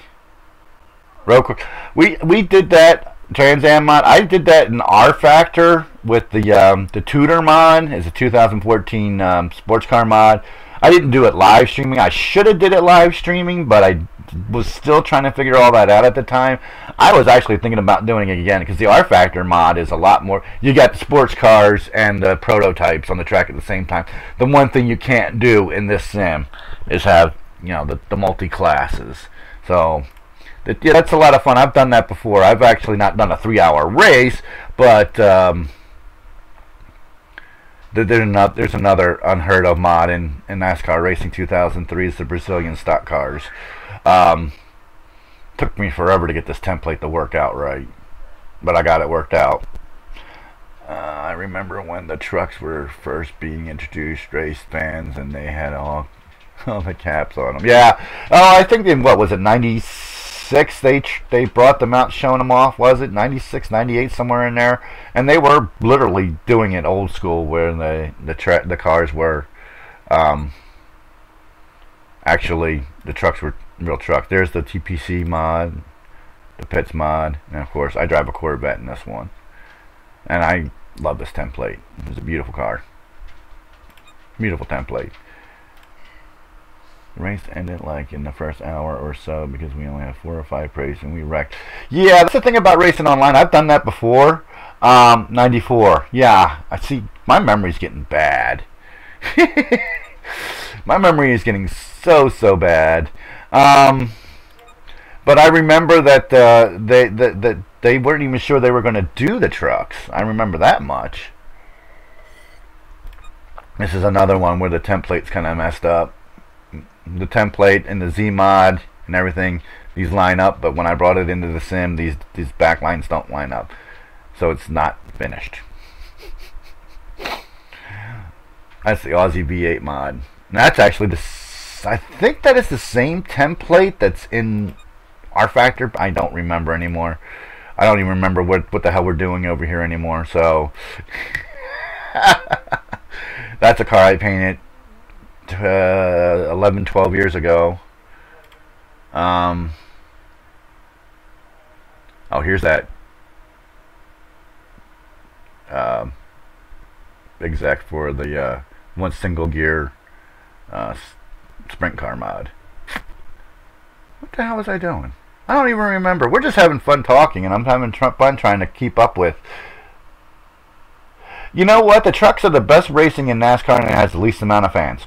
We did that Trans Am mod. I did that in R Factor with the Tudor mod. It's a 2014 sports car mod. I didn't do it live streaming. I should have did it live streaming, but I was still trying to figure all that out at the time. I was actually thinking about doing it again because the R Factor mod is a lot more. You got the sports cars and the prototypes on the track at the same time. The one thing you can't do in this sim is have, you know, the multi classes. So yeah, that's a lot of fun. I've done that before. I've actually not done a 3-hour race, but there's another unheard of mod in NASCAR Racing 2003 is the Brazilian stock cars. Took me forever to get this template to work out right, but I got it worked out. I remember when the trucks were first being introduced, race fans, and they had all the caps on them. Yeah. Oh, I think in, what was it, 96 they brought them out showing them off, was it 96, 98, somewhere in there, and they were literally doing it old school where the cars were actually the trucks were real trucks. There's the TPC mod, the Pits mod, and of course I drive a Corvette in this one, and I love this template. It's a beautiful car, beautiful template. The race ended like in the first hour or so because we only have 4 or 5 races and we wrecked. Yeah, that's the thing about racing online. I've done that before. 94. Yeah, I see. My memory's getting bad. My memory is getting so bad. But I remember that they weren't even sure they were going to do the trucks. I remember that much. This is another one where the template's kind of messed up. The template and the Z mod and everything, these line up, but when I brought it into the sim, these back lines don't line up, so it's not finished. That's the Aussie V8 mod. And that's actually I think that is the same template that's in R Factor. I don't remember anymore. I don't even remember what the hell we're doing over here anymore. So that's a car I painted 11, 12 years ago. Oh, here's that exec for the one single gear sprint car mod. What the hell was I doing? I don't even remember. We're just having fun talking, and I'm having fun trying to keep up with. You know what? The trucks are the best racing in NASCAR, and it has the least amount of fans.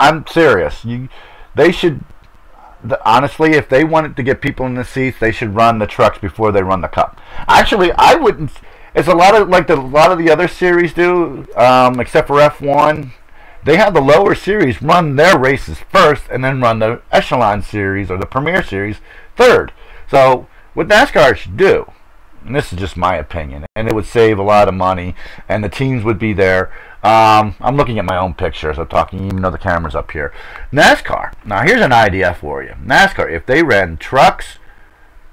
I'm serious. They should, honestly, if they wanted to get people in the seats, they should run the trucks before they run the Cup. Actually, I wouldn't. It's a lot of like a lot of the other series do, except for F1. They have the lower series run their races first, and then run the Echelon series or the Premier series third. So what NASCAR should do, and this is just my opinion, and it would save a lot of money, and the teams would be there. I'm looking at my own picture as I'm talking, even though the camera's up here. NASCAR. Now, here's an idea for you. NASCAR, if they ran trucks,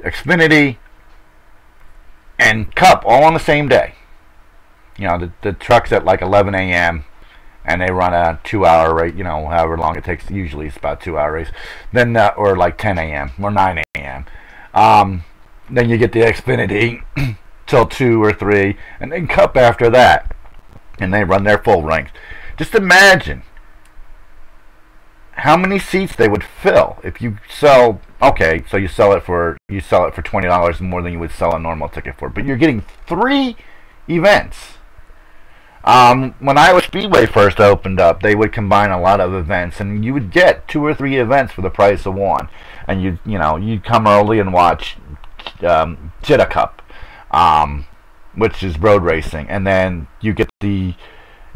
Xfinity, and Cup all on the same day. You know, the trucks at like 11 a.m., and they run a 2-hour race, you know, however long it takes. Usually it's about a 2-hour race. Then, or like 10 a.m. or 9 a.m. Then you get the Xfinity till 2 or 3, and then Cup after that. And they run their full ranks. Just imagine how many seats they would fill if you sell. Okay, so you sell it for $20 more than you would sell a normal ticket for, but you're getting 3 events. When Iowa Speedway first opened up, they would combine a lot of events, and you would get 2 or 3 events for the price of one. And you'd come early and watch Jeddah Cup. Which is road racing, and then you get the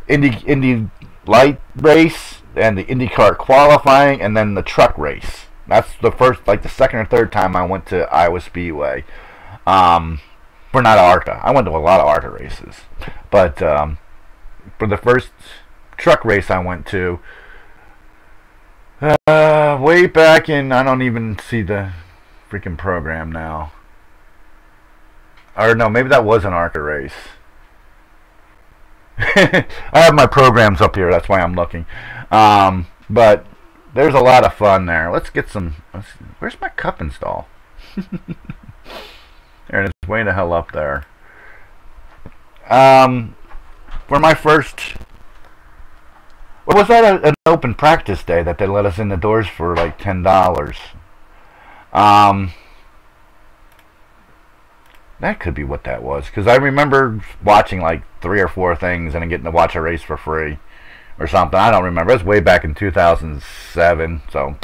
Indy Light race and the IndyCar qualifying, and then the truck race. That's the first, like the second or third time I went to Iowa Speedway. For not ARCA, I went to a lot of ARCA races, but for the first truck race I went to, way back in, I don't even see the freaking program now. Or no, maybe that was an ARCA race. I have my programs up here, that's why I'm looking. But there's a lot of fun there. Let's get some. Where's my Cup install? There it is, way the hell up there. For my first. What was that? An open practice day that they let us in the doors for like $10. That could be what that was, because I remember watching like 3 or 4 things and then getting to watch a race for free or something. I don't remember. It was way back in 2007, so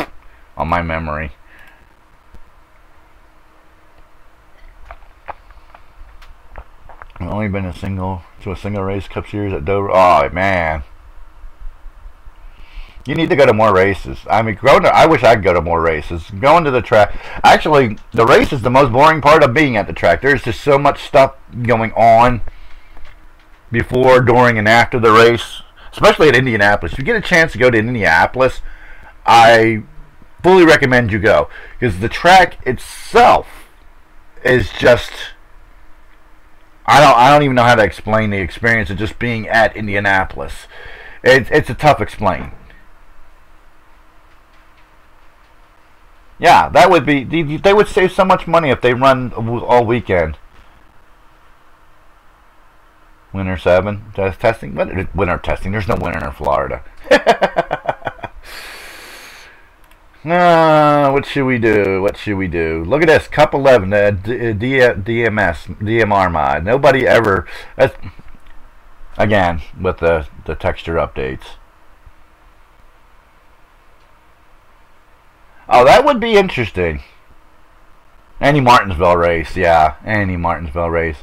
on my memory. I've only been to a single race Cup Series at Dover. Oh man, you need to go to more races. I mean, I wish I could go to more races. Going to the track. Actually, the race is the most boring part of being at the track. There's just so much stuff going on before, during, and after the race. Especially at Indianapolis. If you get a chance to go to Indianapolis, I fully recommend you go. Because the track itself is just... I don't even know how to explain the experience of just being at Indianapolis. It's a tough explain. Yeah, that would be. They would save so much money if they run all weekend. Winter 7 testing. Winter testing. There's no winter in Florida. What should we do? What should we do? Look at this. Cup 11, DMR mod. Nobody ever... That's, again, with the texture updates. Oh, that would be interesting. Any Martinsville race, yeah. Any Martinsville race.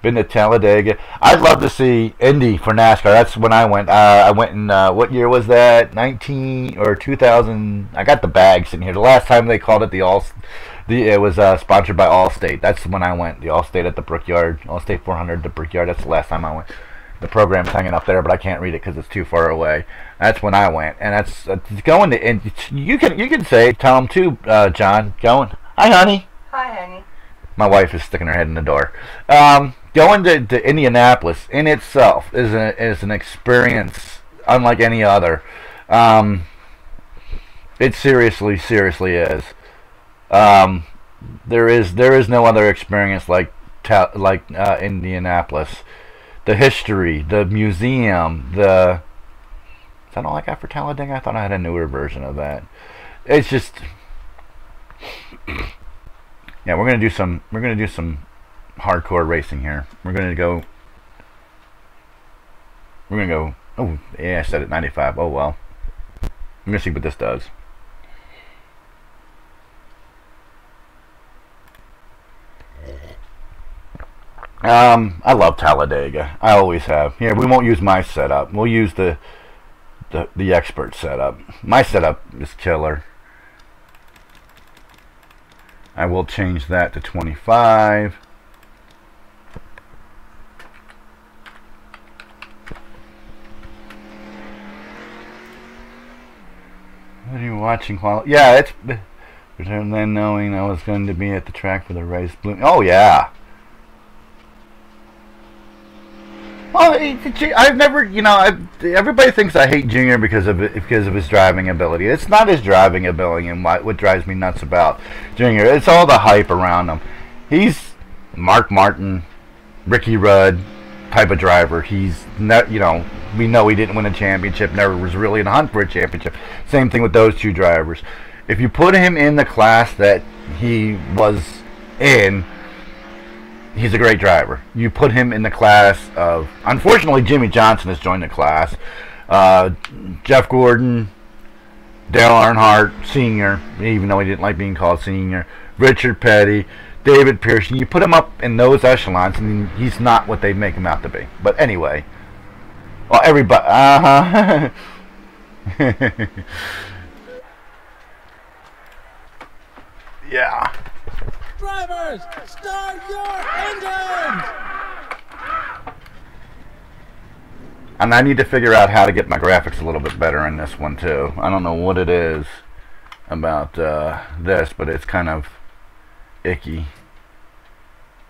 Been to Talladega. I'd love to see Indy for NASCAR. That's when I went. I went in, what year was that? 19 or 2000. I got the bag sitting here. The last time they called it it was sponsored by Allstate. That's when I went. The Allstate at the Brickyard. Allstate 400 at the Brickyard. That's the last time I went. The program's hanging up there, but I can't read it because it's too far away. That's when I went, and that's going to. And you can say, tell them too, John. Going. Hi, honey.
Hi, honey.
My wife is sticking her head in the door. Going to Indianapolis in itself is an experience unlike any other. It seriously is. There is no other experience like Indianapolis. The history, the museum, Is that all I got for Talladega? I thought I had a newer version of that. It's just. Yeah, we're gonna do some hardcore racing here. We're gonna go. Oh yeah, I said it 95. Oh well. I'm gonna see what this does. I love Talladega. I always have. Yeah, we won't use my setup. We'll use the expert setup. My setup is killer. I will change that to 25. What are you watching? Yeah, it's return then knowing I was going to be at the track for the race. Oh yeah. Well, I've never, everybody thinks I hate Junior because of his driving ability. It's not his driving ability and what drives me nuts about Junior. It's all the hype around him. He's Mark Martin, Ricky Rudd type of driver. He's not, we know he didn't win a championship, never was really in a hunt for a championship. Same thing with those two drivers. If you put him in the class that he was in, he's a great driver. You put him in the class of... Unfortunately, Jimmy Johnson has joined the class. Jeff Gordon, Dale Earnhardt Sr., even though he didn't like being called Senior, Richard Petty, David Pearson. You put him up in those echelons, and he's not what they make him out to be. But anyway. Well, everybody... Yeah.
Drivers, start your engines!
And I need to figure out how to get my graphics a little bit better in this one too. I don't know what it is about this, but it's kind of icky.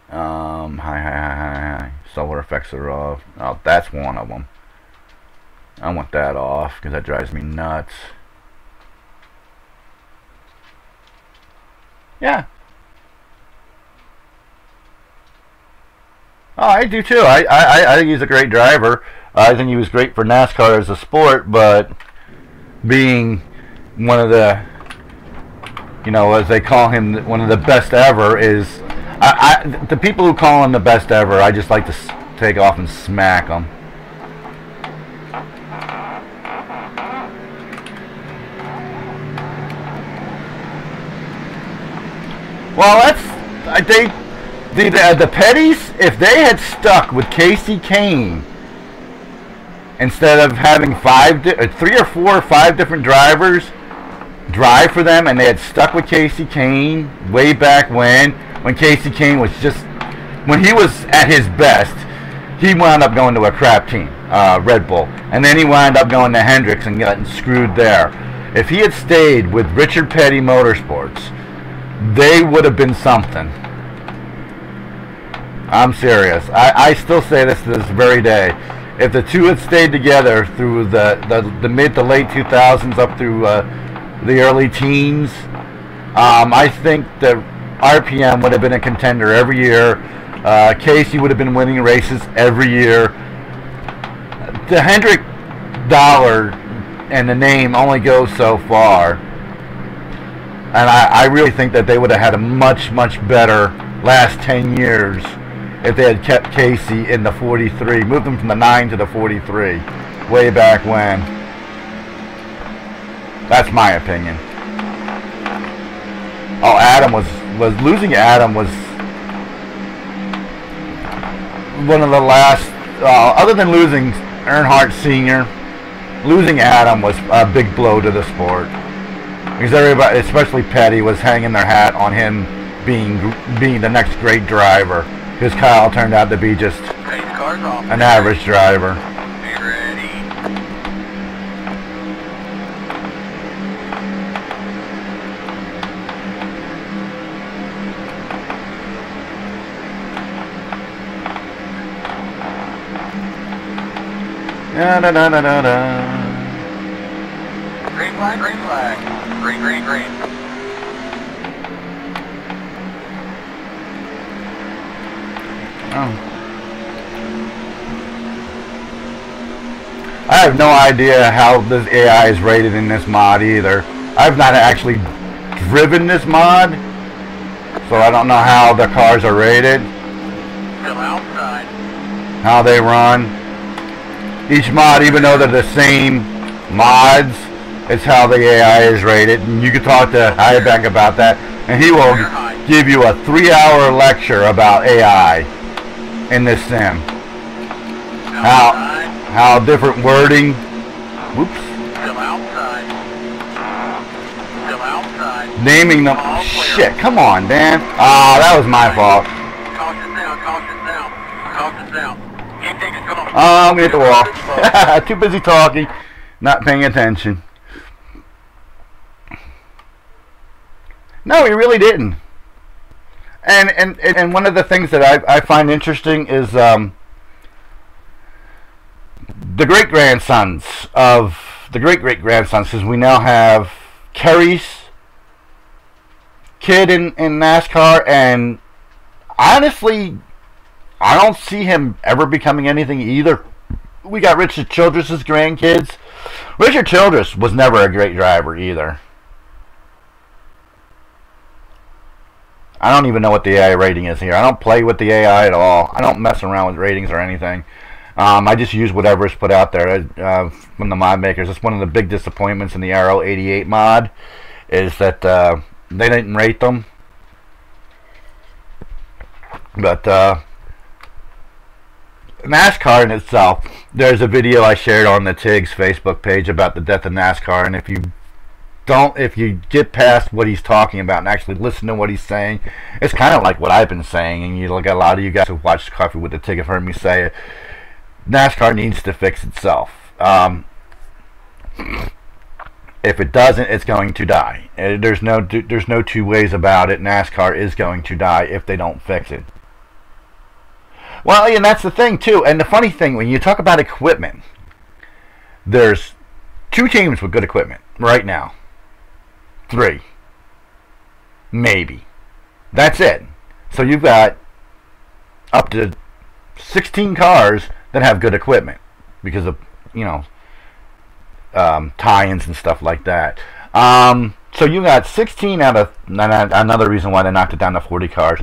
Hi. Solar effects are off. Oh, that's one of them. I want that off because that drives me nuts. Yeah. Oh, I do too. I think he's a great driver. I think he was great for NASCAR as a sport, but being one of the, as they call him, one of the best ever is, the people who call him the best ever, I just like to take off and smack them. Well, the Petties, if they had stuck with Casey Kane instead of having 3 or 4 or 5 different drivers drive for them, and they had stuck with Casey Kane way back when Casey Kane was when he was at his best, he wound up going to a crap team, Red Bull, and then he wound up going to Hendricks and getting screwed there. If he had stayed with Richard Petty Motorsports, they would have been something. I'm serious. I still say this to this very day. If the two had stayed together through the mid to late 2000s up through the early teens, I think the RPM would have been a contender every year. Casey would have been winning races every year. The Hendrick dollar and the name only goes so far. And I really think that they would have had a much, much better last 10 years if they had kept Casey in the 43, moved him from the 9 to the 43, way back when. That's my opinion. Oh, Adam was losing. Adam was one of the last, other than losing Earnhardt Sr., losing Adam was a big blow to the sport. Because everybody, especially Petty, was hanging their hat on him being the next great driver. Because Kyle turned out to be just an average driver.
Be ready.
Da, da, da, da, da, da.
Green flag, green flag. Green, green, green.
Oh. I have no idea how this AI is rated in this mod either. I've not actually driven this mod, so I don't know how the cars are rated,
Still outside.
how they run. Each mod, even though they're the same mods, it's how the AI is rated. And you can talk to Highbank about that, and he will give you a 3-hour lecture about AI in this sim. How different wording. Whoops.
Still outside. Still outside.
Naming them. Shit, come on, Dan. Ah, that was my fault.
Caution down, caution down. Caution down. Can't take it, come on.
Oh, I'm gonna hit the wall. Too busy talking, not paying attention. No, he really didn't. And one of the things that I find interesting is the great-grandsons of the great-great-grandsons, because we now have Kerry's kid in NASCAR, and honestly, I don't see him ever becoming anything either. We got Richard Childress's grandkids. Richard Childress was never a great driver either. I don't even know what the AI rating is here. I don't play with the AI at all. I don't mess around with ratings or anything. I just use whatever is put out there from the mod makers. It's one of the big disappointments in the Arrow 88 mod is that they didn't rate them. But NASCAR in itself, there's a video I shared on the Tigg's Facebook page about the death of NASCAR, and if you get past what he's talking about and actually listen to what he's saying, it's kind of like what I've been saying, and you look at a lot of you guys who watch Coffee with the Tigg have heard me say it. NASCAR needs to fix itself. If it doesn't, it's going to die. There's no two ways about it. NASCAR is going to die if they don't fix it. Well, and that's the thing too. And the funny thing, when you talk about equipment, there's 2 teams with good equipment right now. 3, maybe. That's it. So you've got up to 16 cars that have good equipment because of, you know, tie-ins and stuff like that. So you got 16 out of, another reason why they knocked it down to 40 cars.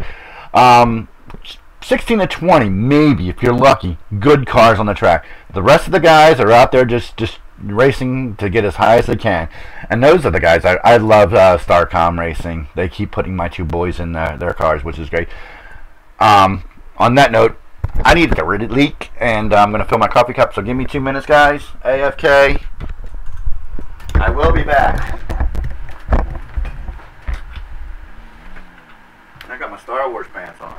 16 to 20, maybe, if you're lucky, good cars on the track. The rest of the guys are out there just racing to get as high as they can. And those are the guys. I love Starcom Racing. They keep putting my 2 boys in their cars, which is great. On that note, I need to get rid of the leak, and I'm going to fill my coffee cup, so give me 2 minutes, guys. AFK. I will be back. I got my Star Wars pants on.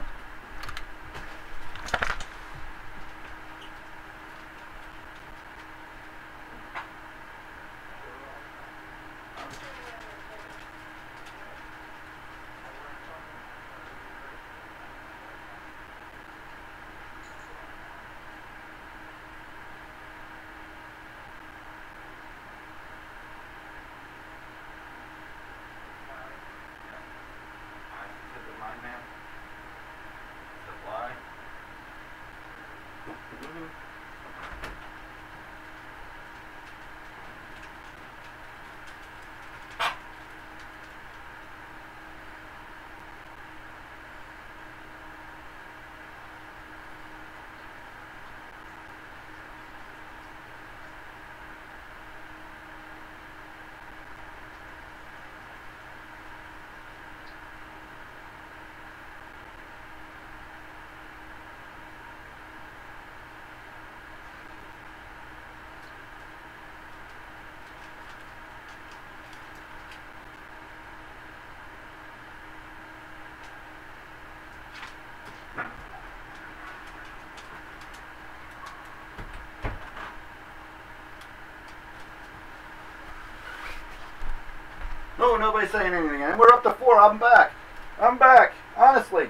Oh, nobody's saying anything. And we're up to 4. I'm back. I'm back. Honestly.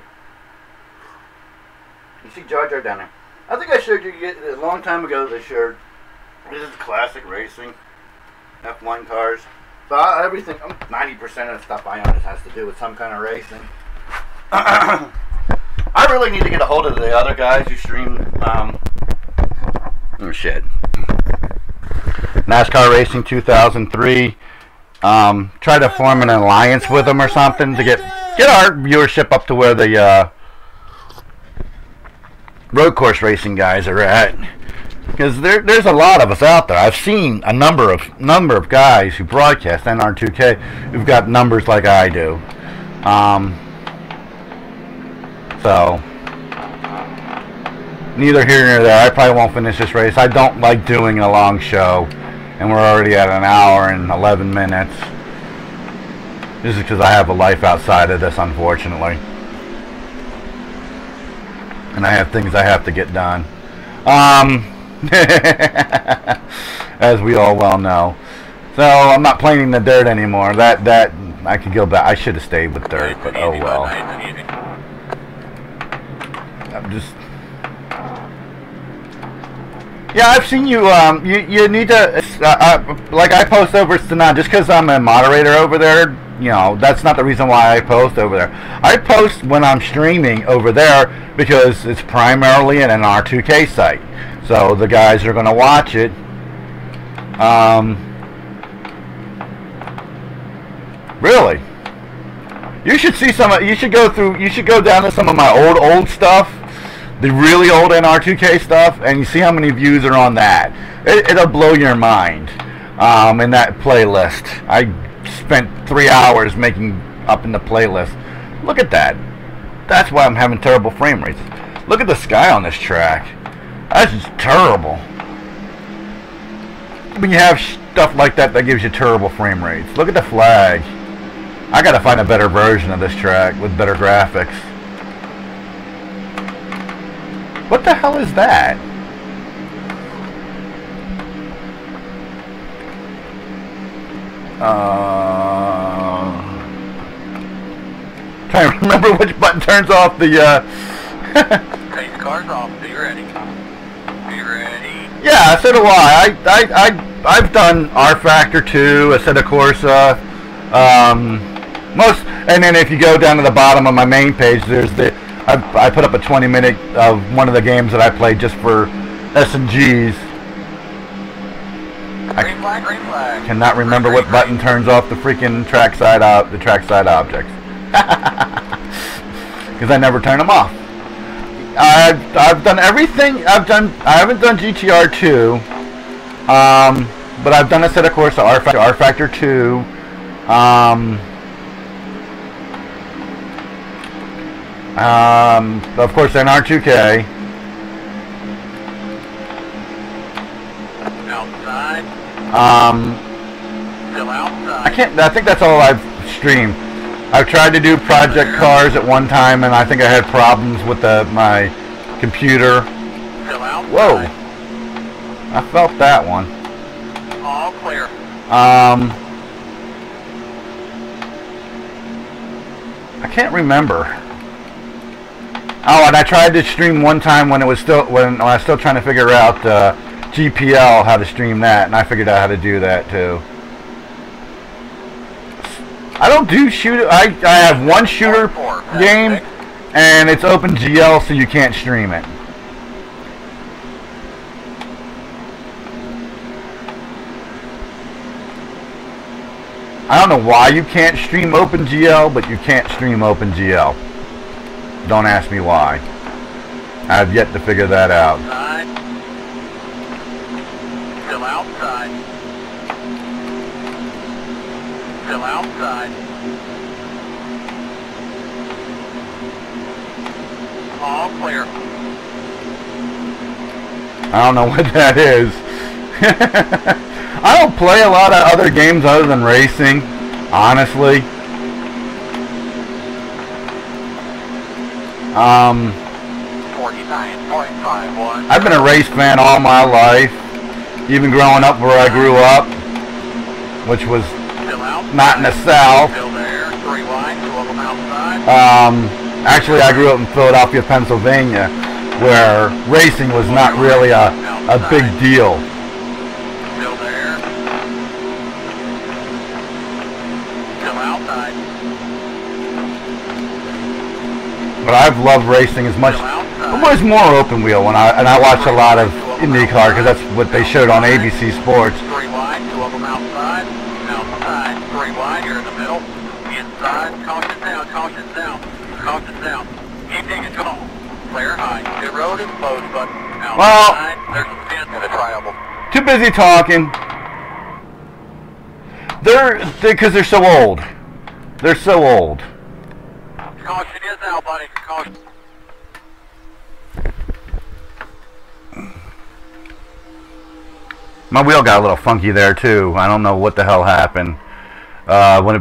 You see Jar Jar down there. I think I showed you a long time ago this shirt. This is classic racing. F1 cars. So everything, 90% of the stuff I own has to do with some kind of racing. I really need to get a hold of the other guys who stream, oh shit. NASCAR Racing 2003. Try to form an alliance with them or something to get our viewership up to where the road course racing guys are at. Because there's a lot of us out there. I've seen a number of guys who broadcast NR2K who've got numbers like I do. So neither here nor there. I probably won't finish this race. I don't like doing a long show, and we're already at an hour and 11 minutes. This is because I have a life outside of this, unfortunately, and I have things I have to get done. As we all well know. So I'm not playing in the dirt anymore. That I could go back. I should have stayed with dirt, but oh well. I'm just. Yeah, I've seen you. You need to. Like I post over Stanad just because I'm a moderator over there. You know, that's not the reason why I post over there. I post when I'm streaming over there because it's primarily an NR2K site. So the guys are going to watch it. Really, you should see some. You should go through. You should go down to some of my old stuff, the really old NR2K stuff, and you see how many views are on that. It'll blow your mind. In that playlist, I spent 3 hours making up in the playlist. Look at that. That's why I'm having terrible frame rates. Look at the sky on this track. That's just terrible. When you have stuff like that, that gives you terrible frame rates. Look at the flag. I gotta find a better version of this track with better graphics. What the hell is that? Trying to remember which button turns off the
Take the cars off. Be ready. Be ready.
Yeah, so do I. I've done R Factor 2, Assetto Corsa, and then if you go down to the bottom of my main page, there's I put up a 20-minute of one of the games that I played just for S&Gs.
Green flag, green flag.
Cannot remember what button turns off the freaking trackside objects. Because I never turn them off. I've done everything. I haven't done GTR 2, but I've done Assetto Corsa, R Factor 2. Of course, NR2K.
Outside. Still outside.
I think that's all I've streamed. I've tried to do Project Cars at one time, and I think I had problems with my computer.
Still outside.
Whoa! I felt that one.
All clear.
I can't remember. Oh, and I tried to stream one time when I was still trying to figure out GPL, how to stream that, and I figured out how to do that too. I don't do shooter. I have one shooter game, and it's OpenGL, so you can't stream it. I don't know why you can't stream OpenGL, but you can't stream OpenGL. Don't ask me why. I've yet to figure that out.
Outside. Still outside. Still outside. All clear.
I don't know what that is. I don't play a lot of other games other than racing, honestly.
49.51.
I've been a race fan all my life, even growing up where I grew up, which was
Still outside.
not in the South.
Still there, 3 wide, 2 of them outside.
Actually, I grew up in Philadelphia, Pennsylvania, where racing was not really a big deal.
Still there. Still outside.
But I've loved racing as much. It was more open wheel when I watch a lot of IndyCar because that's what they showed on ABC Sports.
3 wide, 2 of them outside. Outside, 3 wide, you're in the middle. Inside, caution down, caution down, caution down. Keep taking control. Clear high. Good road is closed, but outside, there's some spin in the triangle.
Too busy talking. Because they're so old. They're so old.
Caution is out, buddy. Caution.
My wheel got a little funky there too. I don't know what the hell happened.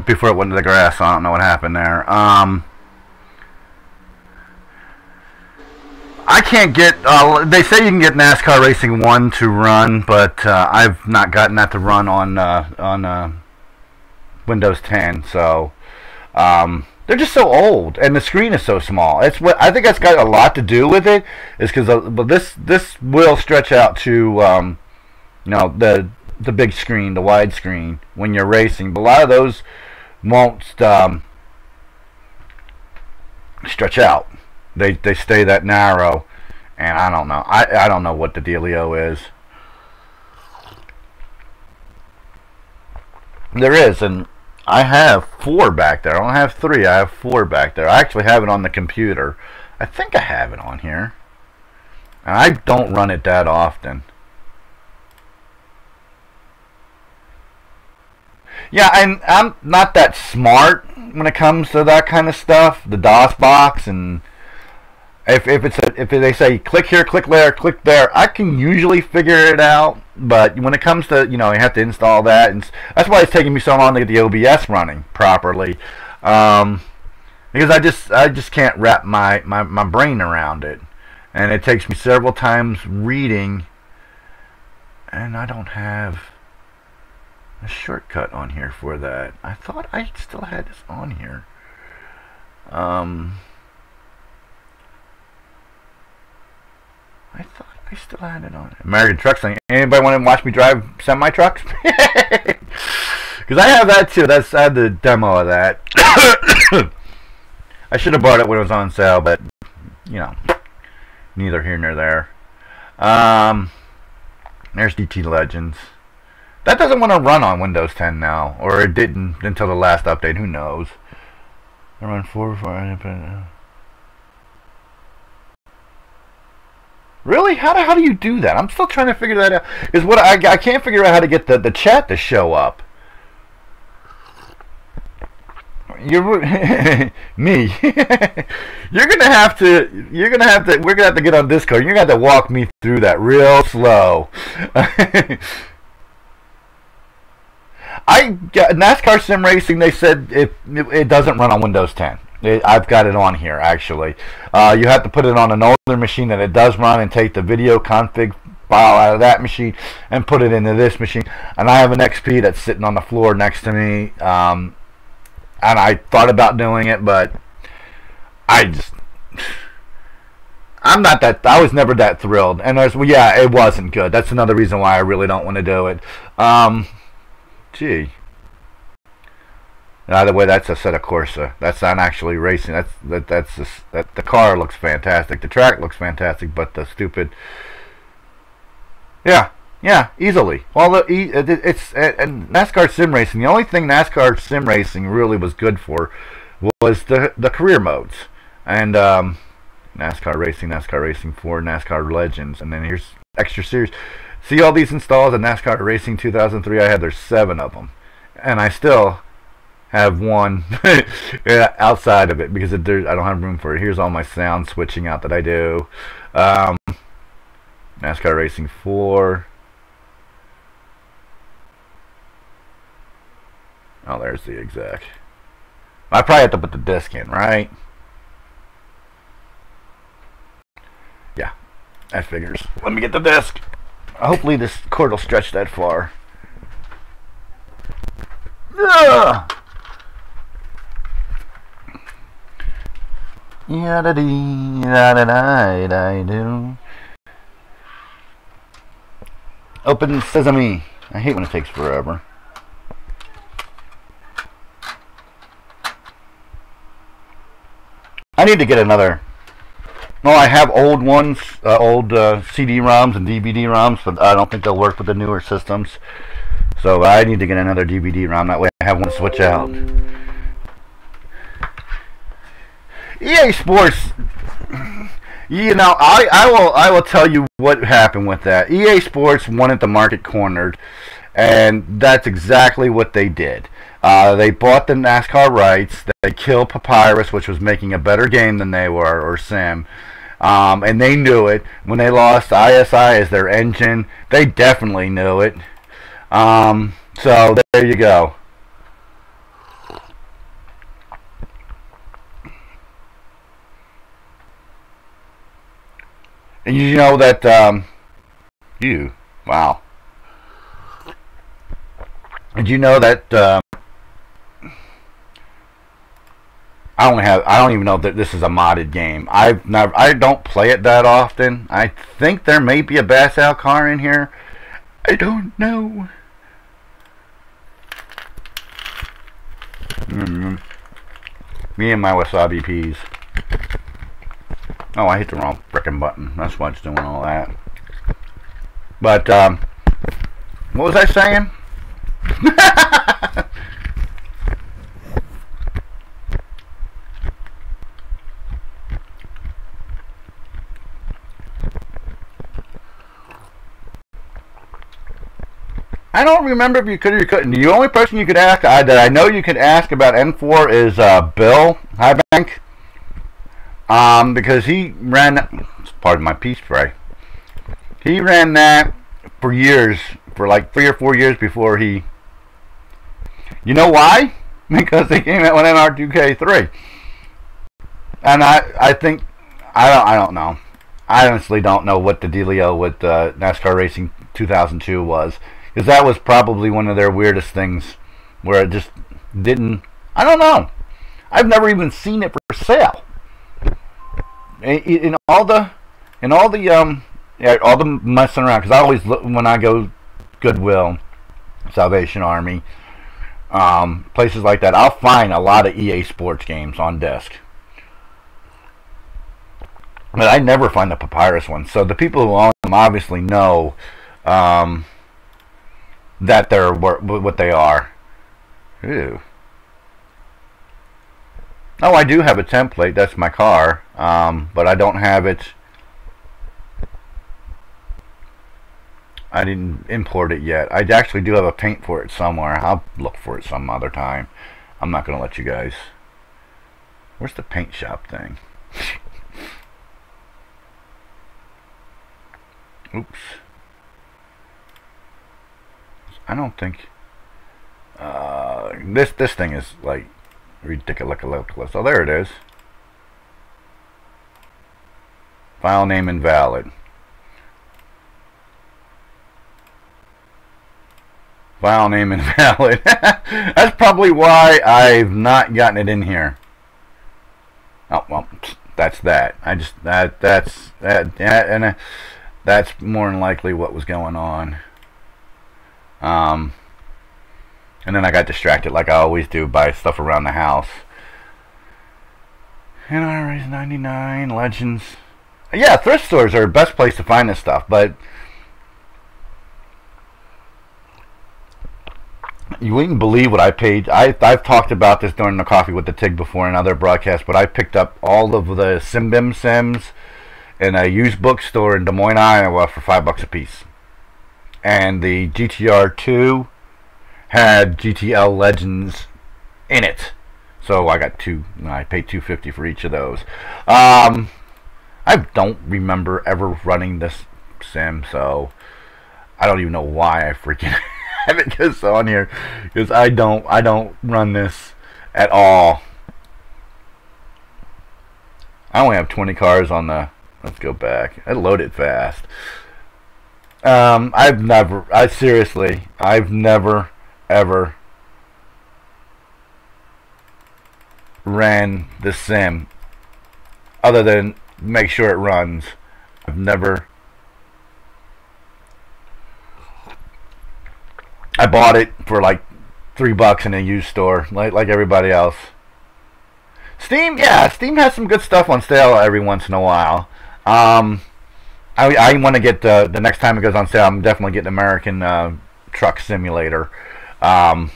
Before it went to the grass, I don't know what happened there. I can't get. They say you can get NASCAR Racing 1 to run, but I've not gotten that to run on Windows 10. So they're just so old, and the screen is so small. It's what I think that's got a lot to do with it. Is because this will stretch out to the big screen, the wide screen when you're racing. But a lot of those won't stretch out. They stay that narrow, and I don't know. I don't know what the dealio is. There is, and I have 4 back there. I don't have 3. I have 4 back there. I actually have it on the computer. I think I have it on here, and I don't run it that often. Yeah, and I'm not that smart when it comes to that kind of stuff. The DOS box, and if they say click here, click there, click there, I can usually figure it out. But when it comes to you have to install that, and that's why it's taking me so long to get the OBS running properly, because I just can't wrap my brain around it, and it takes me several times reading, and I don't have a shortcut on here for that. I thought I still had this on here. I thought I still had it on. American Truck Thing. Anybody want to watch me drive semi trucks? Because I have that too. I had the demo of that. I should have bought it when it was on sale, but neither here nor there. There's DT Legends. That doesn't want to run on Windows 10 now, or it didn't until the last update. Who knows? I run 4. Really? How do you do that? I'm still trying to figure that out. Because what I can't figure out how to get the chat to show up. Me. We're gonna have to get on Discord. You're gonna have to walk me through that real slow. NASCAR Sim Racing, they said it doesn't run on Windows 10. I've got it on here, actually. You have to put it on an older machine that it does run and take the video config file out of that machine and put it into this machine. And I have an XP that's sitting on the floor next to me. And I thought about doing it, but I was never that thrilled. And it wasn't good. That's another reason why I really don't want to do it. Gee. Either way, that's a set of Corsa. That's not actually racing. The car looks fantastic. The track looks fantastic, but the stupid. Yeah, easily. Well, it's NASCAR Sim Racing. The only thing NASCAR Sim Racing really was good for was the career modes and NASCAR Racing 4, NASCAR Legends, and then here's extra series. See all these installs of NASCAR Racing 2003? there's 7 of them, and I still have one outside of it because I don't have room for it. Here's all my sound switching out that I do. NASCAR Racing 4. Oh, there's the exec. I probably have to put the disc in, right? Yeah, that figures. Let me get the disc. Hopefully this cord will stretch that far. Ugh. Yada-dee, da-da-da-da-do. Open sesame. I hate when it takes forever. I need to get another. No, I have old ones, old CD-ROMs and DVD-ROMs, but I don't think they'll work with the newer systems. So I need to get another DVD-ROM. That way I have one to switch out. EA Sports, you know, I will tell you what happened with that. EA Sports wanted the market cornered, and that's exactly what they did. They bought the NASCAR rights. They killed Papyrus, which was making a better game than they were, or Sim. And they knew it. When they lost ISI as their engine, they definitely knew it. So there you go. And you know that, wow. Did you know that, I don't even know that this is a modded game. I don't play it that often. I think there may be a Bass Out car in here. I don't know. Me and my wasabi peas. Oh, I hit the wrong frickin' button. That's why it's doing all that. But, what was I saying? I don't remember if you could or you couldn't. The only person you could ask, that I know you could ask about N4 is Bill Highbank. Because he ran, pardon my pea spray, he ran that for years, for like 3 or 4 years before he, you know why? Because they came out with NR2K3. And I think, I don't know. I honestly don't know what the dealio with NASCAR Racing 2002 was. Because that was probably one of their weirdest things where it just didn't, I don't know. I've never even seen it for sale. In all the messing around, because I always look when I go Goodwill, Salvation Army, places like that, I'll find a lot of EA Sports games on disc. But I never find the Papyrus ones. So the people who own them obviously know that they're what they are. Ew. Oh, I do have a template. That's my car. But I don't have it. I didn't import it yet. I actually do have a paint for it somewhere. I'll look for it some other time. I'm not going to let you guys. Where's the paint shop thing? Oops. I don't think this thing is like ridiculous. Oh, there it is. File name invalid. File name invalid. That's probably why I've not gotten it in here. Oh well, that's that. That's more than likely what was going on. And then I got distracted like I always do by stuff around the house. NRS 99 Legends. Yeah, thrift stores are the best place to find this stuff, but you wouldn't believe what I paid. I've talked about this during the Coffee with the Tigg before in other broadcasts, but I picked up all of the Simbim Sims in a used bookstore in Des Moines, Iowa for $5 a piece. And the GTR 2 had GTL Legends in it, so I got two. I paid $250 for each of those. I don't remember ever running this sim, so I don't even know why I freaking have it just on here, because I don't run this at all. I only have 20 cars on the. Let's go back. I loaded fast. I've never, ever ran the sim other than make sure it runs. I've never. I bought it for like $3 in a used store, like everybody else. Steam, yeah, Steam has some good stuff on sale every once in a while. I want to get the next time it goes on sale. I'm definitely getting American Truck Simulator. I'm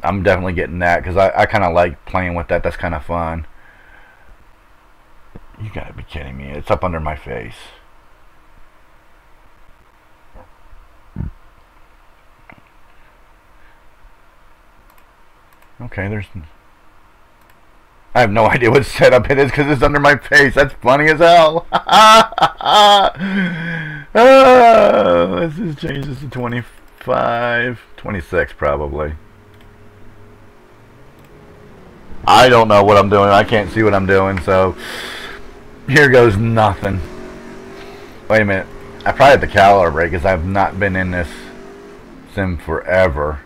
definitely getting that because I kind of like playing with that. That's kind of fun. You gotta be kidding me! It's up under my face. Okay, there's. I have no idea what setup it is because it's under my face. That's funny as hell. Let's just change this to 25, 26 probably. I don't know what I'm doing. I can't see what I'm doing, so here goes nothing. Wait a minute. I probably have to calibrate because I've not been in this sim forever.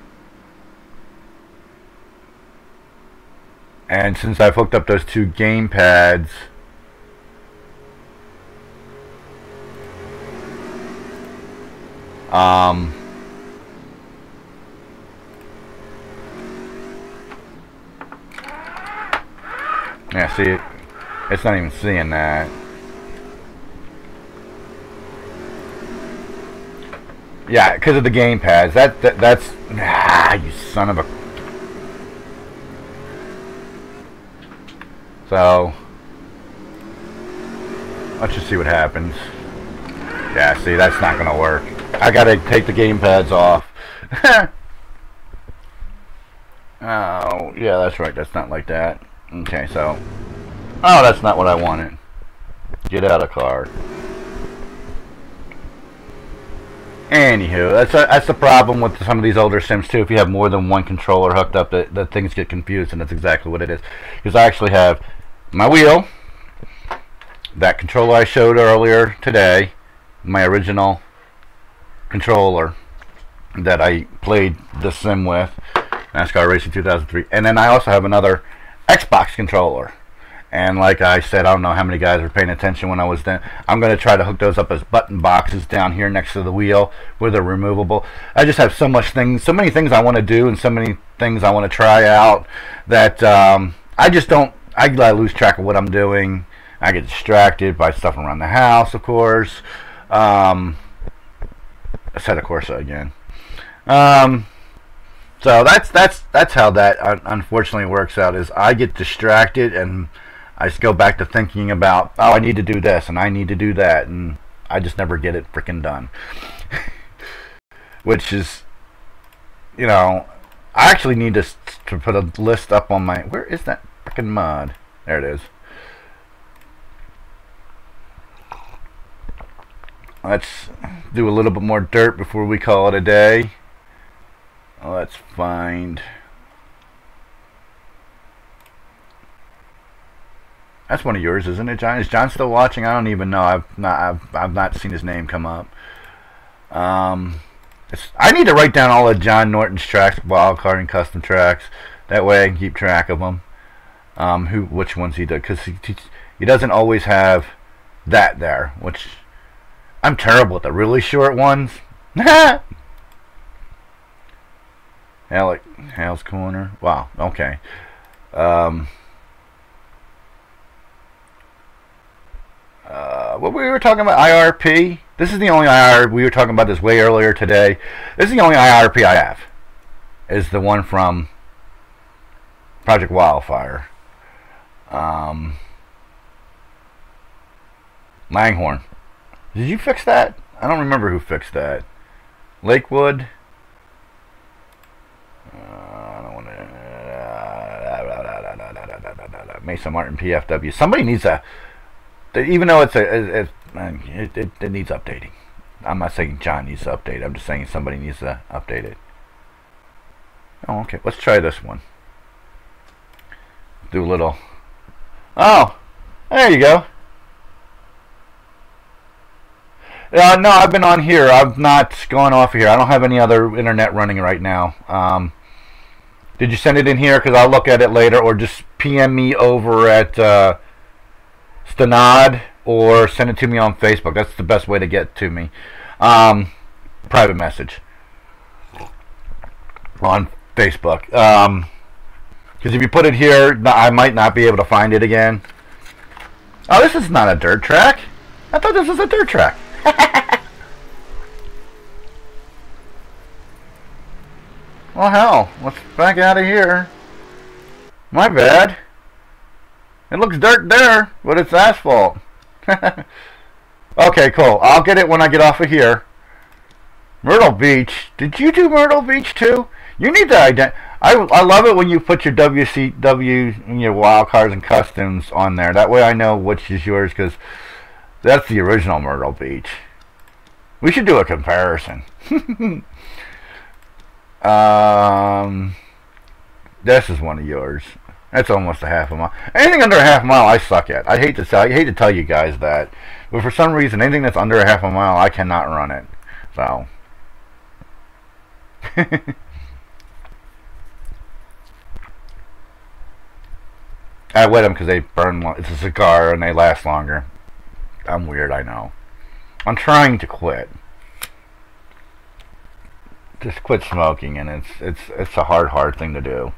And since I've hooked up those 2 game pads, yeah, see, it's not even seeing that. Yeah, because of the game pads. That's you son of a. So, let's just see what happens. Yeah, see, that's not going to work. I got to take the game pads off. Oh, yeah, that's right. That's not like that. Okay, so. Oh, that's not what I wanted. Get out of car. Anywho, that's the problem with some of these older sims too. If you have more than one controller hooked up, that things get confused, and that's exactly what it is. Because I actually have my wheel, that controller I showed earlier today, my original controller that I played the sim with, NASCAR Racing 2003, and then I also have another Xbox controller. And like I said, I don't know how many guys were paying attention when I was there. I'm going to try to hook those up as button boxes down here next to the wheel where they're removable. I just have so many things I want to do and so many things I want to try out that I just don't, I lose track of what I'm doing. I get distracted by stuff around the house, of course. I said of course again. So that's how that unfortunately works out, is I get distracted and I just go back to thinking about, oh, I need to do this and I need to do that, and I just never get it freaking done. Which is, you know, I actually need to put a list up on my, where is that freaking mod? There it is. Let's do a little bit more dirt before we call it a day. Let's find. That's one of yours, isn't it, John? Is John still watching? I don't even know. I've not seen his name come up. I need to write down all of John Norton's tracks, wildcard and custom tracks. That way I can keep track of them. Which ones he does, because he doesn't always have that there. Which I'm terrible at the really short ones. Hal's Corner. Wow. Okay. What we were talking about, IRP. This is the only IRP. We were talking about this way earlier today. This is the only IRP I have. Is the one from Project Wildfire. Langhorne. Did you fix that? I don't remember who fixed that. Lakewood. I don't want to. Mesa Martin PFW. Somebody needs a. Even though it needs updating. I'm not saying John needs to update. I'm just saying somebody needs to update it. Oh, okay. Let's try this one. Do a little. Oh, there you go. No, I've been on here. I've not gone off of here. I don't have any other internet running right now. Did you send it in here? Because I'll look at it later, or just PM me over at Stanad, or send it to me on Facebook. That's the best way to get to me. Private message on Facebook. Because if you put it here, I might not be able to find it again. Oh, this is not a dirt track. I thought this was a dirt track. Well, hell, let's back out of here. My bad. It looks dirt there, but it's asphalt. Okay, cool. I'll get it when I get off of here. Myrtle Beach. Did you do Myrtle Beach too? You need to identify. I love it when you put your WCW, your wild cards and customs on there. That way I know which is yours, because that's the original Myrtle Beach. We should do a comparison. This is one of yours. That's almost a half a mile. Anything under a half mile, I suck at. I hate to tell you guys that, but for some reason, anything that's under a half a mile, I cannot run it. So. I wet them because they burn. It's a cigar and they last longer. I'm weird, I know. I'm trying to quit. Just quit smoking, and it's a hard thing to do.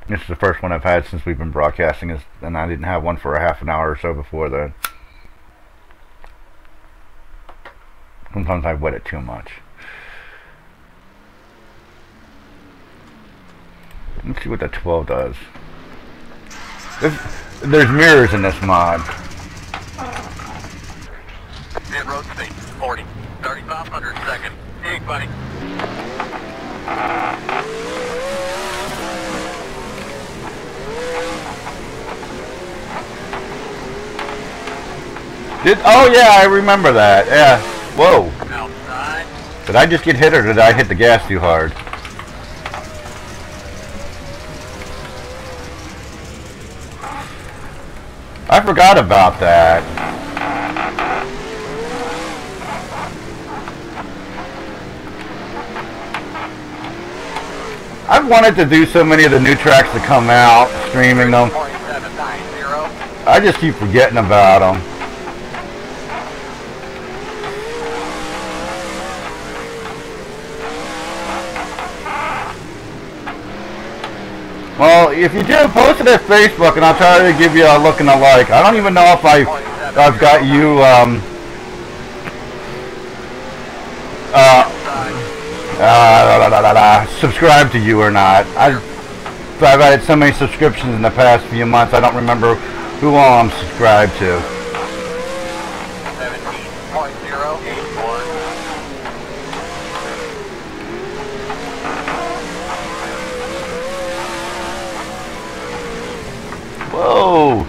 This is the first one I've had since we've been broadcasting, and I didn't have one for a half an hour or so before then. Sometimes I wet it too much. Let's see what that 12 does. There's mirrors in this mod.
Pit road speed 40, 3500 second. Hey, buddy.
Oh yeah, I remember that. Yeah. Whoa.
Outside.
Did I just get hit, or did I hit the gas too hard? I forgot about that. I've wanted to do so many of the new tracks that come out, streaming them. I just keep forgetting about them. Well, if you do, post it at Facebook, and I'll try to give you a look and a like. I don't even know if I've got you subscribed to you or not. I've had so many subscriptions in the past few months, I don't remember who all I'm subscribed to.
17.081.
Whoa!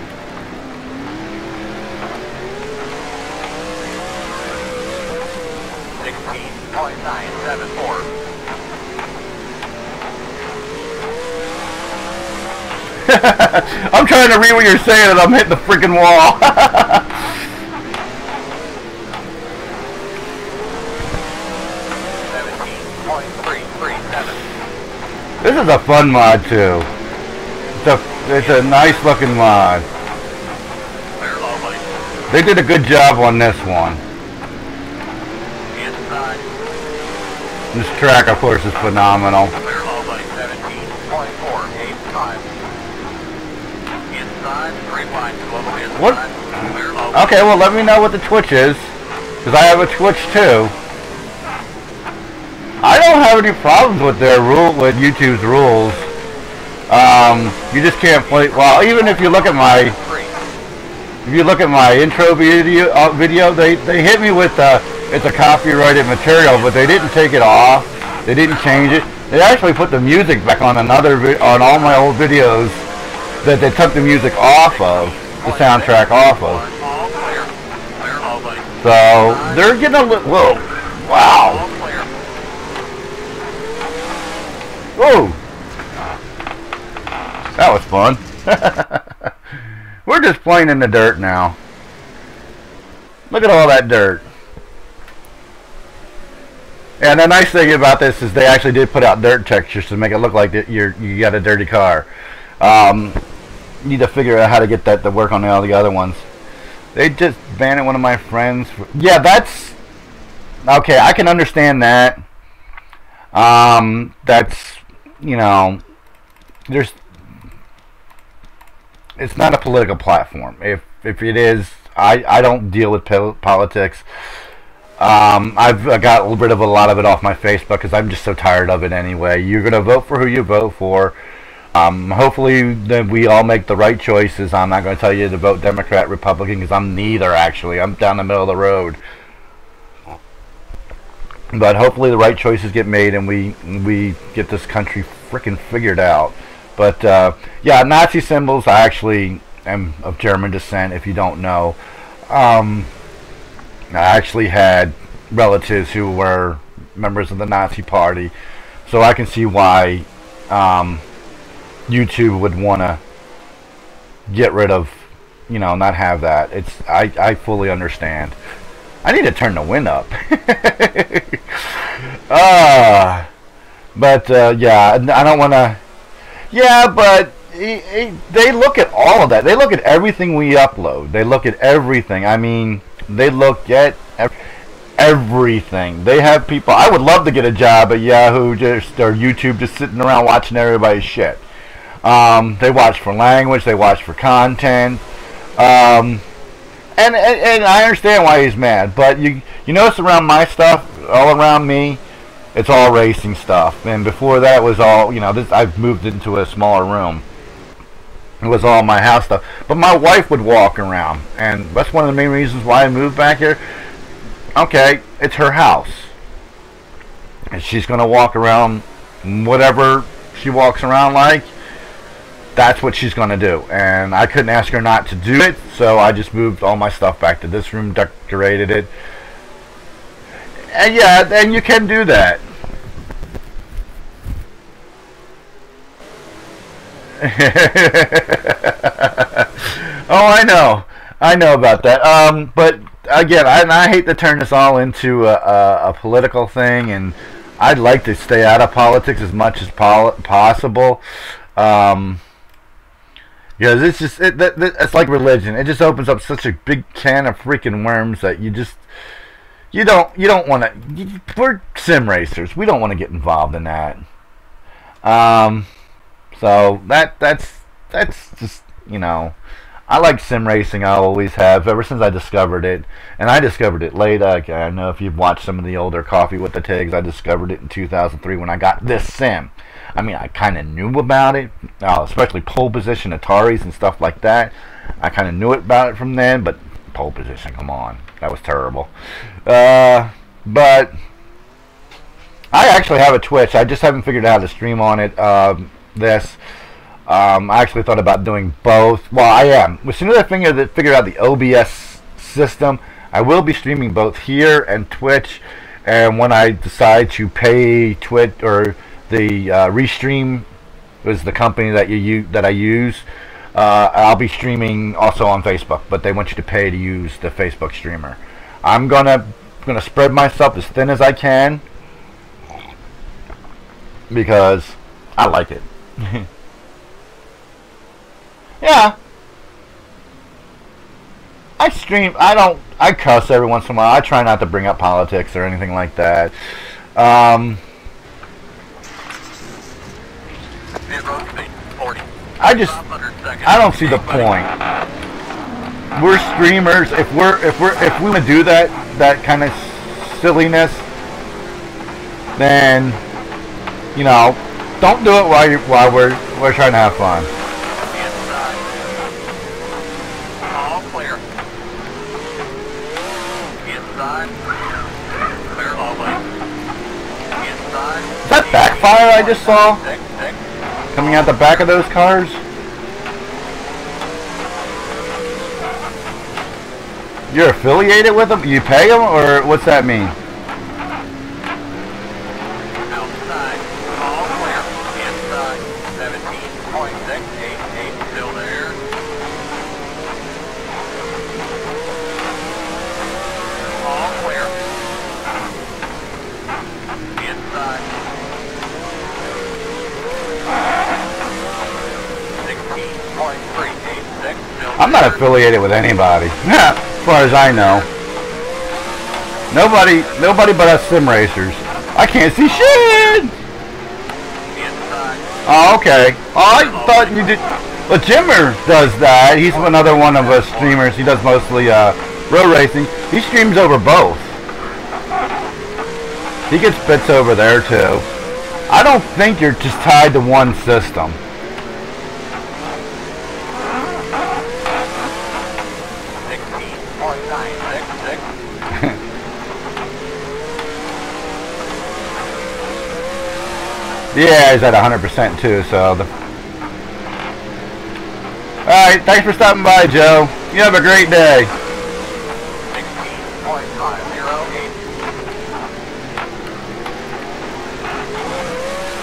I'm trying to read what you're saying and I'm hitting the freaking wall. This is a fun mod too. It's a nice looking mod. They did a good job on this one. This track, of course, is phenomenal. What? Okay, well, let me know what the Twitch is, because I have a Twitch too. I don't have any problems with their with YouTube's rules. You just can't play. Well, even if you look at my intro video, they hit me with it's a copyrighted material, but they didn't take it off. They didn't change it. They actually put the music back on on all my old videos that they took the music off of, the soundtrack off of. So they're getting a little. Whoa! Wow! Whoa! That was fun. We're just playing in the dirt now. Look at all that dirt. And the nice thing about this is they actually did put out dirt textures to make it look like that you got a dirty car. Need to figure out how to get that to work on all the other ones. They just banned one of my friends. Yeah, that's okay. I can understand that. That's, you know, it's not a political platform. If it is, I don't deal with politics. I've got rid of a lot of it off my Facebook because I'm just so tired of it anyway. You're going to vote for who you vote for. Hopefully that we all make the right choices. I'm not going to tell you to vote Democrat, Republican, because I'm neither, actually. I'm down the middle of the road. But hopefully the right choices get made and we get this country freaking figured out. But yeah, Nazi symbols, I actually am of German descent, if you don't know. I actually had relatives who were members of the Nazi Party, so I can see why YouTube would want to get rid of, you know, not have that. I fully understand. I need to turn the wind up. But yeah, I don't want to. Yeah, but they look at all of that. They look at everything we upload. They look at everything. I mean, they look at everything. They have people. I would love to get a job at Yahoo or YouTube, just sitting around watching everybody's shit. They watch for language. They watch for content. And I understand why he's mad. But you notice around my stuff, all around me, it's all racing stuff. And before that was all, you know, I've moved into a smaller room. It was all my house stuff. But my wife would walk around, and that's one of the main reasons why I moved back here. Okay, it's her house, and she's gonna walk around whatever she walks around like. That's what she's gonna do, and I couldn't ask her not to do it, so I just moved all my stuff back to this room, decorated it. And yeah, and you can do that. Oh, I know about that. But again, I hate to turn this all into a political thing, and I'd like to stay out of politics as much as possible. Because it's just it's like religion. It just opens up such a big can of freaking worms that you don't want to. We're sim racers. We don't want to get involved in that. So that's just, you know, I like sim racing. I always have, ever since I discovered it, and I discovered it late. I don't know if you've watched some of the older Coffee with the Tiggs. I discovered it in 2003 when I got this sim. I mean, I kind of knew about it, especially pole position Ataris and stuff like that. I kind of knew about it from then, but pole position, come on, that was terrible. But I actually have a Twitch. I just haven't figured out how to stream on it. I actually thought about doing both. Well, I am. As soon as I figure out the OBS system, I will be streaming both here and Twitch. And when I decide to pay Twitch, or the Restream is the company that I use, I'll be streaming also on Facebook. But they want you to pay to use the Facebook streamer. I'm gonna spread myself as thin as I can because I like it. Yeah, I stream. I cuss every once in a while. I try not to bring up politics or anything like that. I don't see the point. We're streamers. If we want to do that kind of silliness, then, you know, don't do it while we're trying to have fun.
All clear. Inside. Clear all way. Inside.
Is that backfire I just saw coming out the back of those cars? You're affiliated with them? You pay them, or what's that mean?
Outside. All clear. Inside. 17.688. Still there. All clear.
I'm not affiliated with anybody, as far as I know. Nobody but us sim racers. I can't see shit. Oh, okay. Oh, I thought you did. Well, Jimmer does that. He's another one of us streamers. He does mostly road racing. He streams over both. He gets bits over there too. I don't think you're just tied to one system. Yeah, he's at 100% too, so the... Alright, thanks for stopping by, Joe. You have a great day.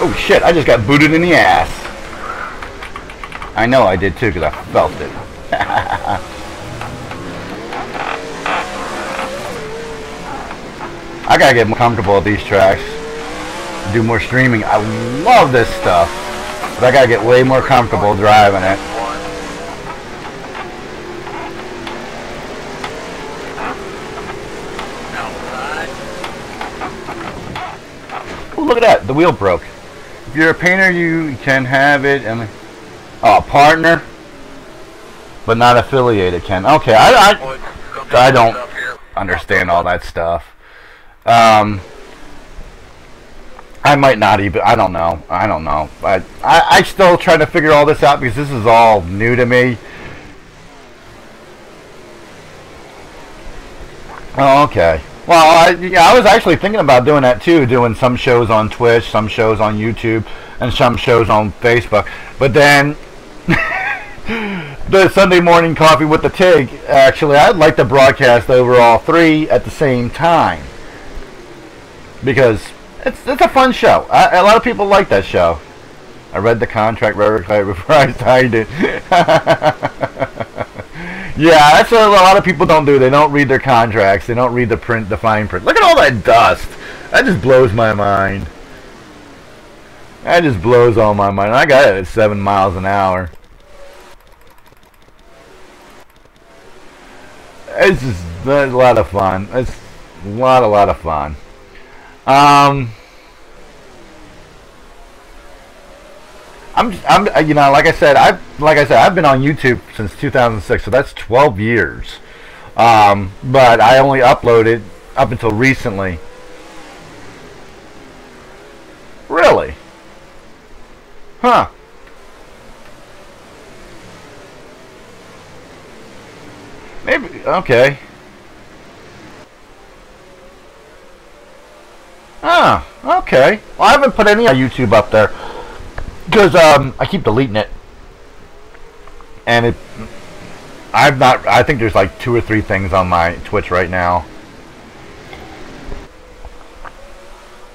Oh shit, I just got booted in the ass. I know I did too, because I felt it. I gotta get more comfortable with these tracks. Do more streaming. I love this stuff, but I gotta get way more comfortable driving it. Oh, look at that! The wheel broke. If you're a painter, you can have it. And partner, but not affiliated. Can okay? I don't understand all that stuff. I might not even, I don't know. I still trying to figure all this out because this is all new to me. Oh, okay. Well, I was actually thinking about doing that too, doing some shows on Twitch, some shows on YouTube, and some shows on Facebook. But then, the Sunday morning Coffee with the Tigg, actually, I'd like to broadcast over all three at the same time. Because it's a fun show. A lot of people like that show. I read the contract very clearly before I signed it. Yeah, that's what a lot of people don't do. They don't read their contracts. They don't read the fine print. Look at all that dust. That just blows my mind. That just blows all my mind. I got it at 7 miles an hour. It's just a lot of fun. It's a lot of fun. You know, like I said, I've been on YouTube since 2006, so that's 12 years. But I only uploaded up until recently. Really? Huh. Maybe, okay. Ah, okay. Well, I haven't put any on YouTube up there because I keep deleting it, and I think there's like 2 or 3 things on my Twitch right now.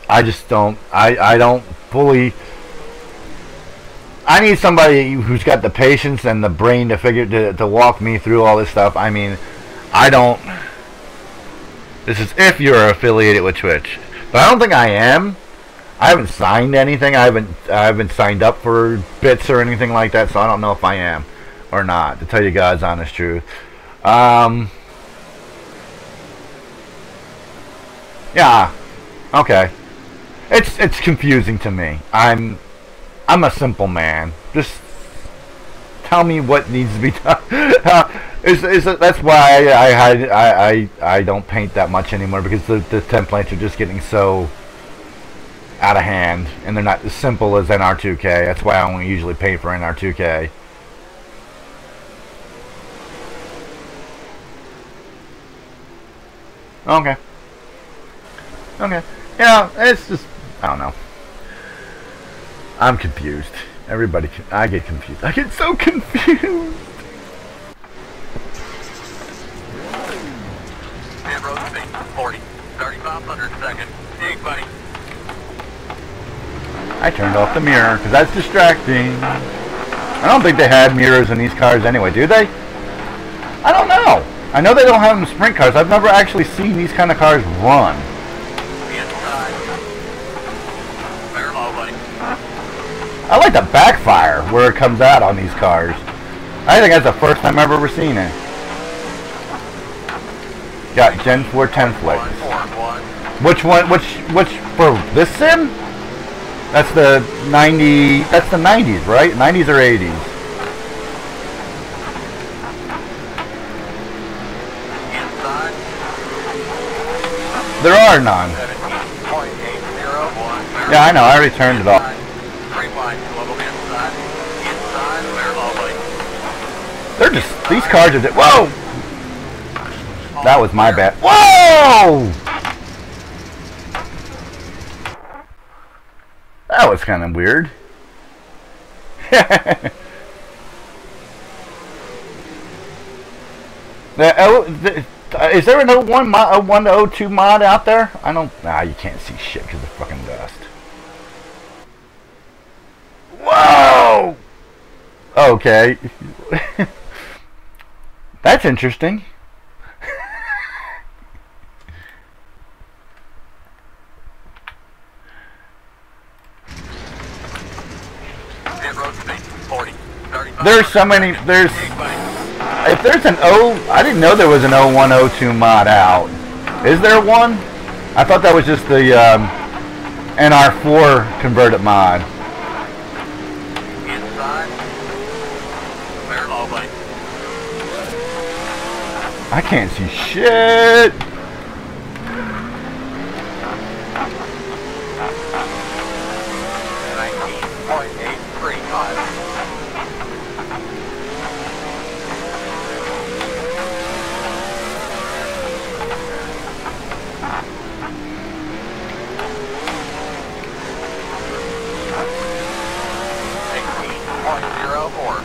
I just don't. I don't fully. I need somebody who's got the patience and the brain to walk me through all this stuff. I mean, I don't. This is if you're affiliated with Twitch. But I don't think I am. I haven't signed anything. I haven't signed up for bits or anything like that, so I don't know if I am or not, to tell you guys honest truth. Yeah. Okay. It's confusing to me. I'm a simple man. Just tell me what needs to be done. That's why I don't paint that much anymore, because the templates are just getting so out of hand, and they're not as simple as NR2K. That's why I only usually paint for NR2K. Okay. Okay. Yeah, it's just, I don't know. I'm confused. I get confused. I get so confused.
And road speed, 40, 3500 seconds. Hey, buddy.
I turned off the mirror because that's distracting. I don't think they had mirrors in these cars anyway, do they? I don't know. I know they don't have them in sprint cars. I've never actually seen these kind of cars run.
Inside. Very low, buddy.
I like the backfire where it comes out on these cars. I think that's the first time I've ever seen it. Got Gen 4 templates. Which one? Which for this sim? That's the 90. That's the 90s, right? 90s or 80s? There are none. Yeah, I know. I already turned it off. They're just, these cars are just, whoa! That was my bad. Whoa! That was kind of weird. Is there an 01 to 02 mod out there? I don't, nah, you can't see shit because of fucking dust. Whoa! Okay. That's interesting. There's so many, there's, if there's an I didn't know there was an 01, 02 mod out. Is there one? I thought that was just the NR4 converted mod. I can't see shit.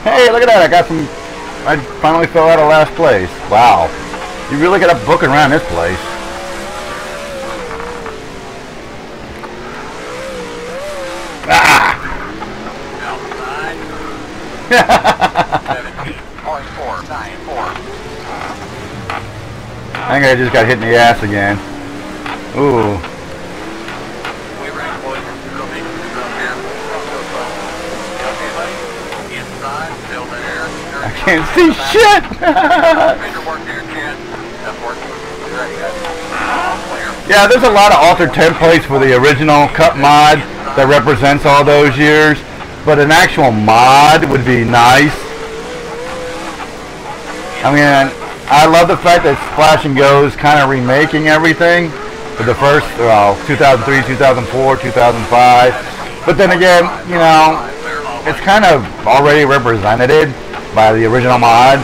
Hey, look at that! I finally fell out of last place. Wow. You really got to book around this place. Ah! I think I just got hit in the ass again. Ooh. I can't see shit! Yeah, there's a lot of altered templates for the original cut mod that represents all those years, but an actual mod would be nice. I mean, I love the fact that Splash and Go is kind of remaking everything for the first, well, 2003, 2004, 2005. But then again, you know, it's kind of already represented by the original mod.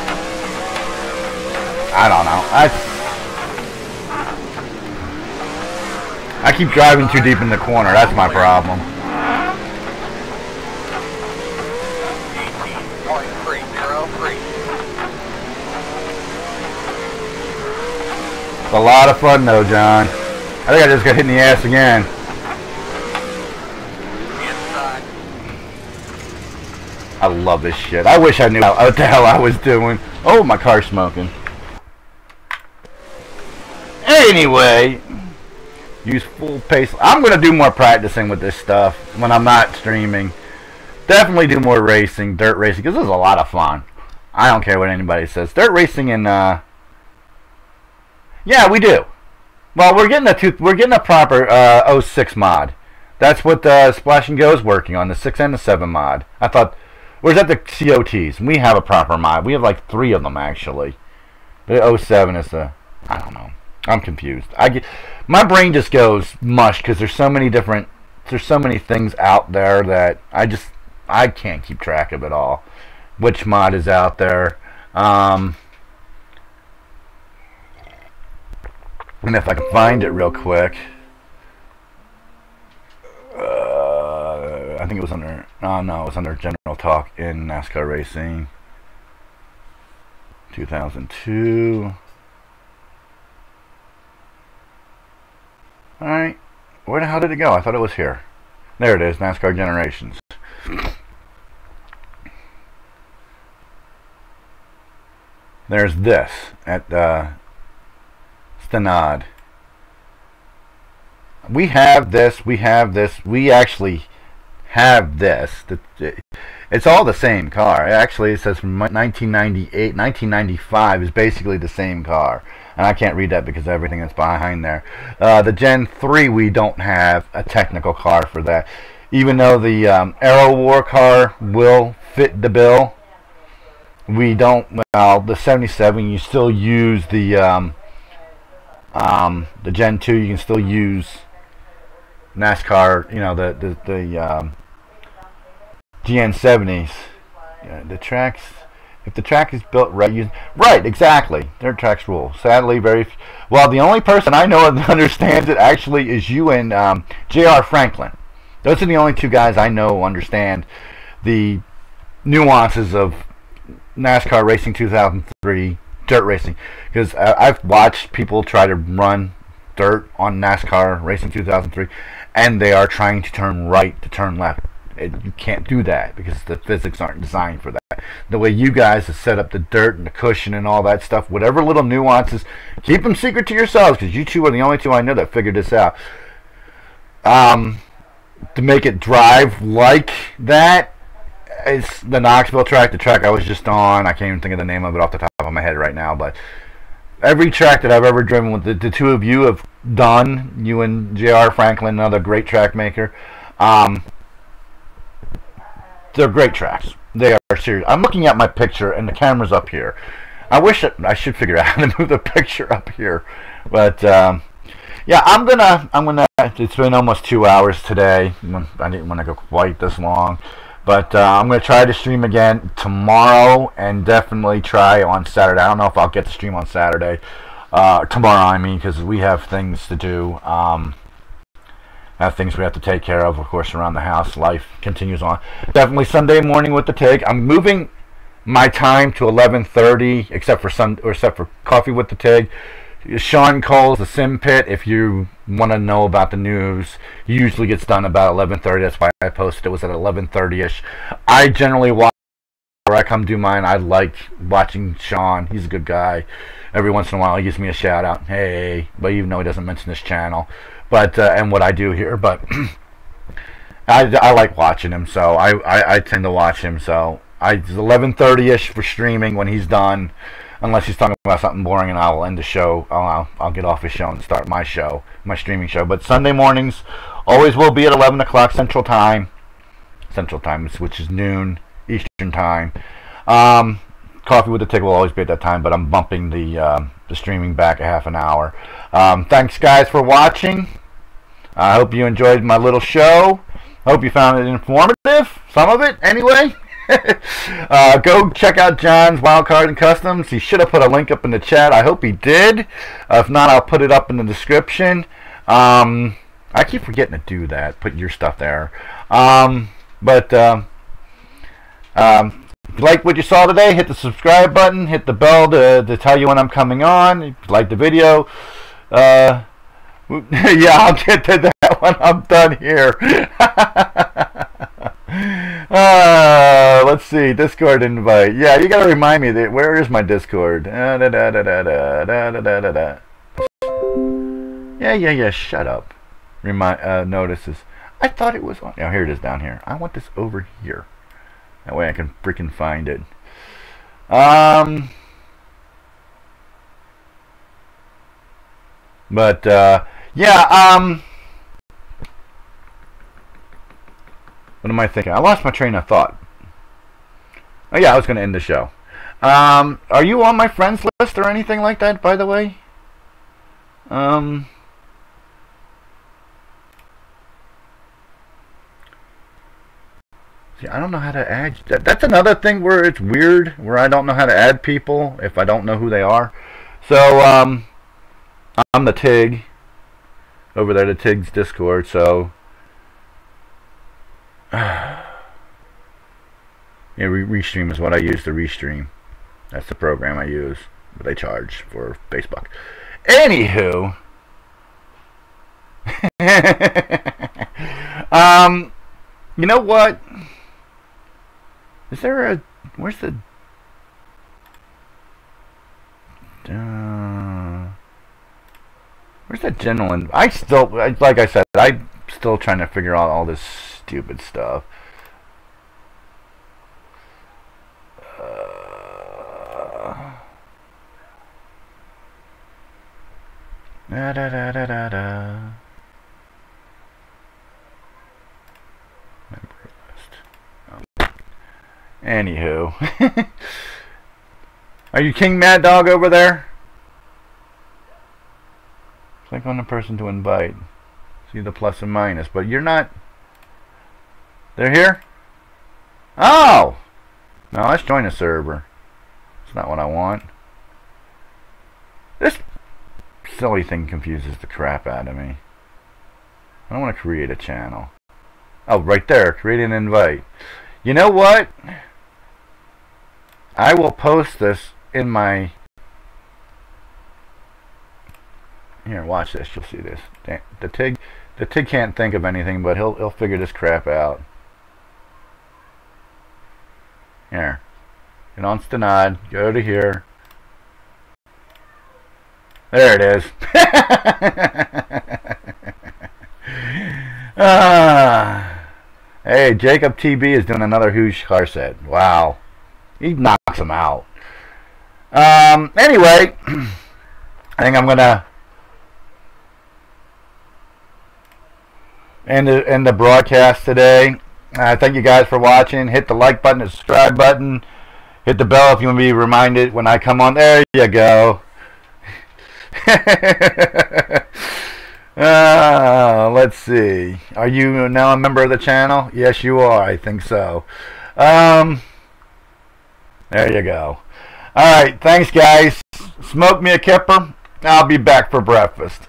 I don't know. I keep driving too deep in the corner. That's my problem. It's a lot of fun though, John. I think I just got hit in the ass again. I love this shit. I wish I knew what the hell I was doing. Oh, my car's smoking. Anyway, use full pace. I'm going to do more practicing with this stuff when I'm not streaming. Definitely do more racing, dirt racing, because this is a lot of fun. I don't care what anybody says. Dirt racing and yeah, we do. Well, we're getting a proper 06 mod. That's what Splash and Go is working on, the 6 and the 7 mod. I thought, where's that the COTs? We have a proper mod. We have like 3 of them actually. The 07 is the, I don't know. I'm confused. My brain just goes mush because there's so many things out there that I can't keep track of it all. Which mod is out there? And if I can find it real quick, I think it was under. Oh no, it was under General Talk in NASCAR Racing. 2002. All right, where the hell did it go? I thought it was here. There it is, NASCAR Generations. There's this at Stenod. We have this. We actually have this. It's all the same car. Actually, it says from 1998, 1995 is basically the same car. And I can't read that because of everything that's behind there. The Gen 3, we don't have a technical car for that. Even though the Aero War car will fit the bill, we don't. Well, the 77, you still use the Gen 2. You can still use NASCAR. You know, the GN70s. Yeah, the tracks. If the track is built right, right, exactly. Their tracks rule. Sadly, well. The only person I know that understands it actually is you and J.R. Franklin. Those are the only two guys I know understand the nuances of NASCAR Racing 2003 dirt racing. Because I've watched people try to run dirt on NASCAR Racing 2003, and they are trying to turn right to turn left. You can't do that because the physics aren't designed for that. The way you guys have set up the dirt and the cushion and all that stuff, whatever little nuances, keep them secret to yourselves because you two are the only two I know that figured this out. To make it drive like that is the Knoxville track, the track I was just on. I can't even think of the name of it off the top of my head right now, but every track that I've ever driven with the two of you have done, you and J.R. Franklin, another great track maker, they're great tracks. They are serious. I'm looking at my picture and the camera's up here. I wish I should figure out how to move the picture up here, but yeah, I'm gonna. It's been almost 2 hours today. I didn't want to go quite this long, but I'm gonna try to stream again tomorrow and definitely try on Saturday. I don't know if I'll get to stream on Saturday, tomorrow. I mean, because we have things to do. Have things we have to take care of course, around the house. Life continues on. Definitely Sunday morning with the Tigg. I'm moving my time to 11:30, except for Coffee with the Tigg. Sean Cole's The Sim Pit, if you want to know about the news, he usually gets done about 11:30. That's why I posted it was at 11:30ish. I generally watch where I come do mine. I like watching Sean. He's a good guy. Every once in a while he gives me a shout out, hey, but even though he doesn't mention this channel, but and what I do here, but I like watching him, so I tend to watch him. So it's 11:30ish for streaming when he's done. Unless he's talking about something boring, and I'll end the show. I'll get off his show and start my show, my streaming show. But Sunday mornings always will be at 11 o'clock Central Time, which is noon Eastern Time. Coffee with the Tigg will always be at that time, but I'm bumping the streaming back a half an hour. Thanks, guys, for watching. I hope you enjoyed my little show. Hope you found it informative. Some of it, anyway. Go check out John's Wildcard and Customs. He should have put a link up in the chat. I hope he did. If not, I'll put it up in the description. I keep forgetting to do that. Put your stuff there. If you like what you saw today, hit the subscribe button. Hit the bell to tell you when I'm coming on. If you like the video, yeah, I'll get to that when I'm done here. Let's see, Discord invite. Yeah, you gotta remind me that where is my Discord? Yeah. Shut up. Notices. I thought it was on. Oh, here it is down here. I want this over here. That way I can freaking find it. Yeah. What am I thinking? I lost my train of thought. Oh yeah, I was going to end the show. Are you on my friends list or anything like that, by the way? See, I don't know how to add. That's another thing where it's weird, where I don't know how to add people if I don't know who they are. So, I'm the Tigg. Over there, the Tigg's Discord, so... yeah, Restream is what I use to restream. That's the program I use, but they charge for Facebook. Anywho, you know what? Is there a where's the where's that general? Like I said, I'm still trying to figure out all this stupid stuff. Da da da da da da. Member list. Anywho, are you King Mad Dog over there? Click on the person to invite. See the plus and minus, but you're not. They're here? Oh! No, let's join a server. That's not what I want. This silly thing confuses the crap out of me. I don't want to create a channel. Oh, right there. Create an invite. You know what? I will post this in my... Here, watch this. You'll see this. The Tigg can't think of anything, but he'll figure this crap out. Here. Get on Stenod. Go to here. There it is. Hey, Jacob TB is doing another huge car set. Wow. He knocks him out. Anyway, I think I'm going to end the broadcast today. Thank you guys for watching. Hit the like button, the subscribe button. Hit the bell if you want to be reminded when I come on. There you go. Let's see. Are you now a member of the channel? Yes, you are. I think so. There you go. Alright, thanks guys. Smoke me a kipper. I'll be back for breakfast.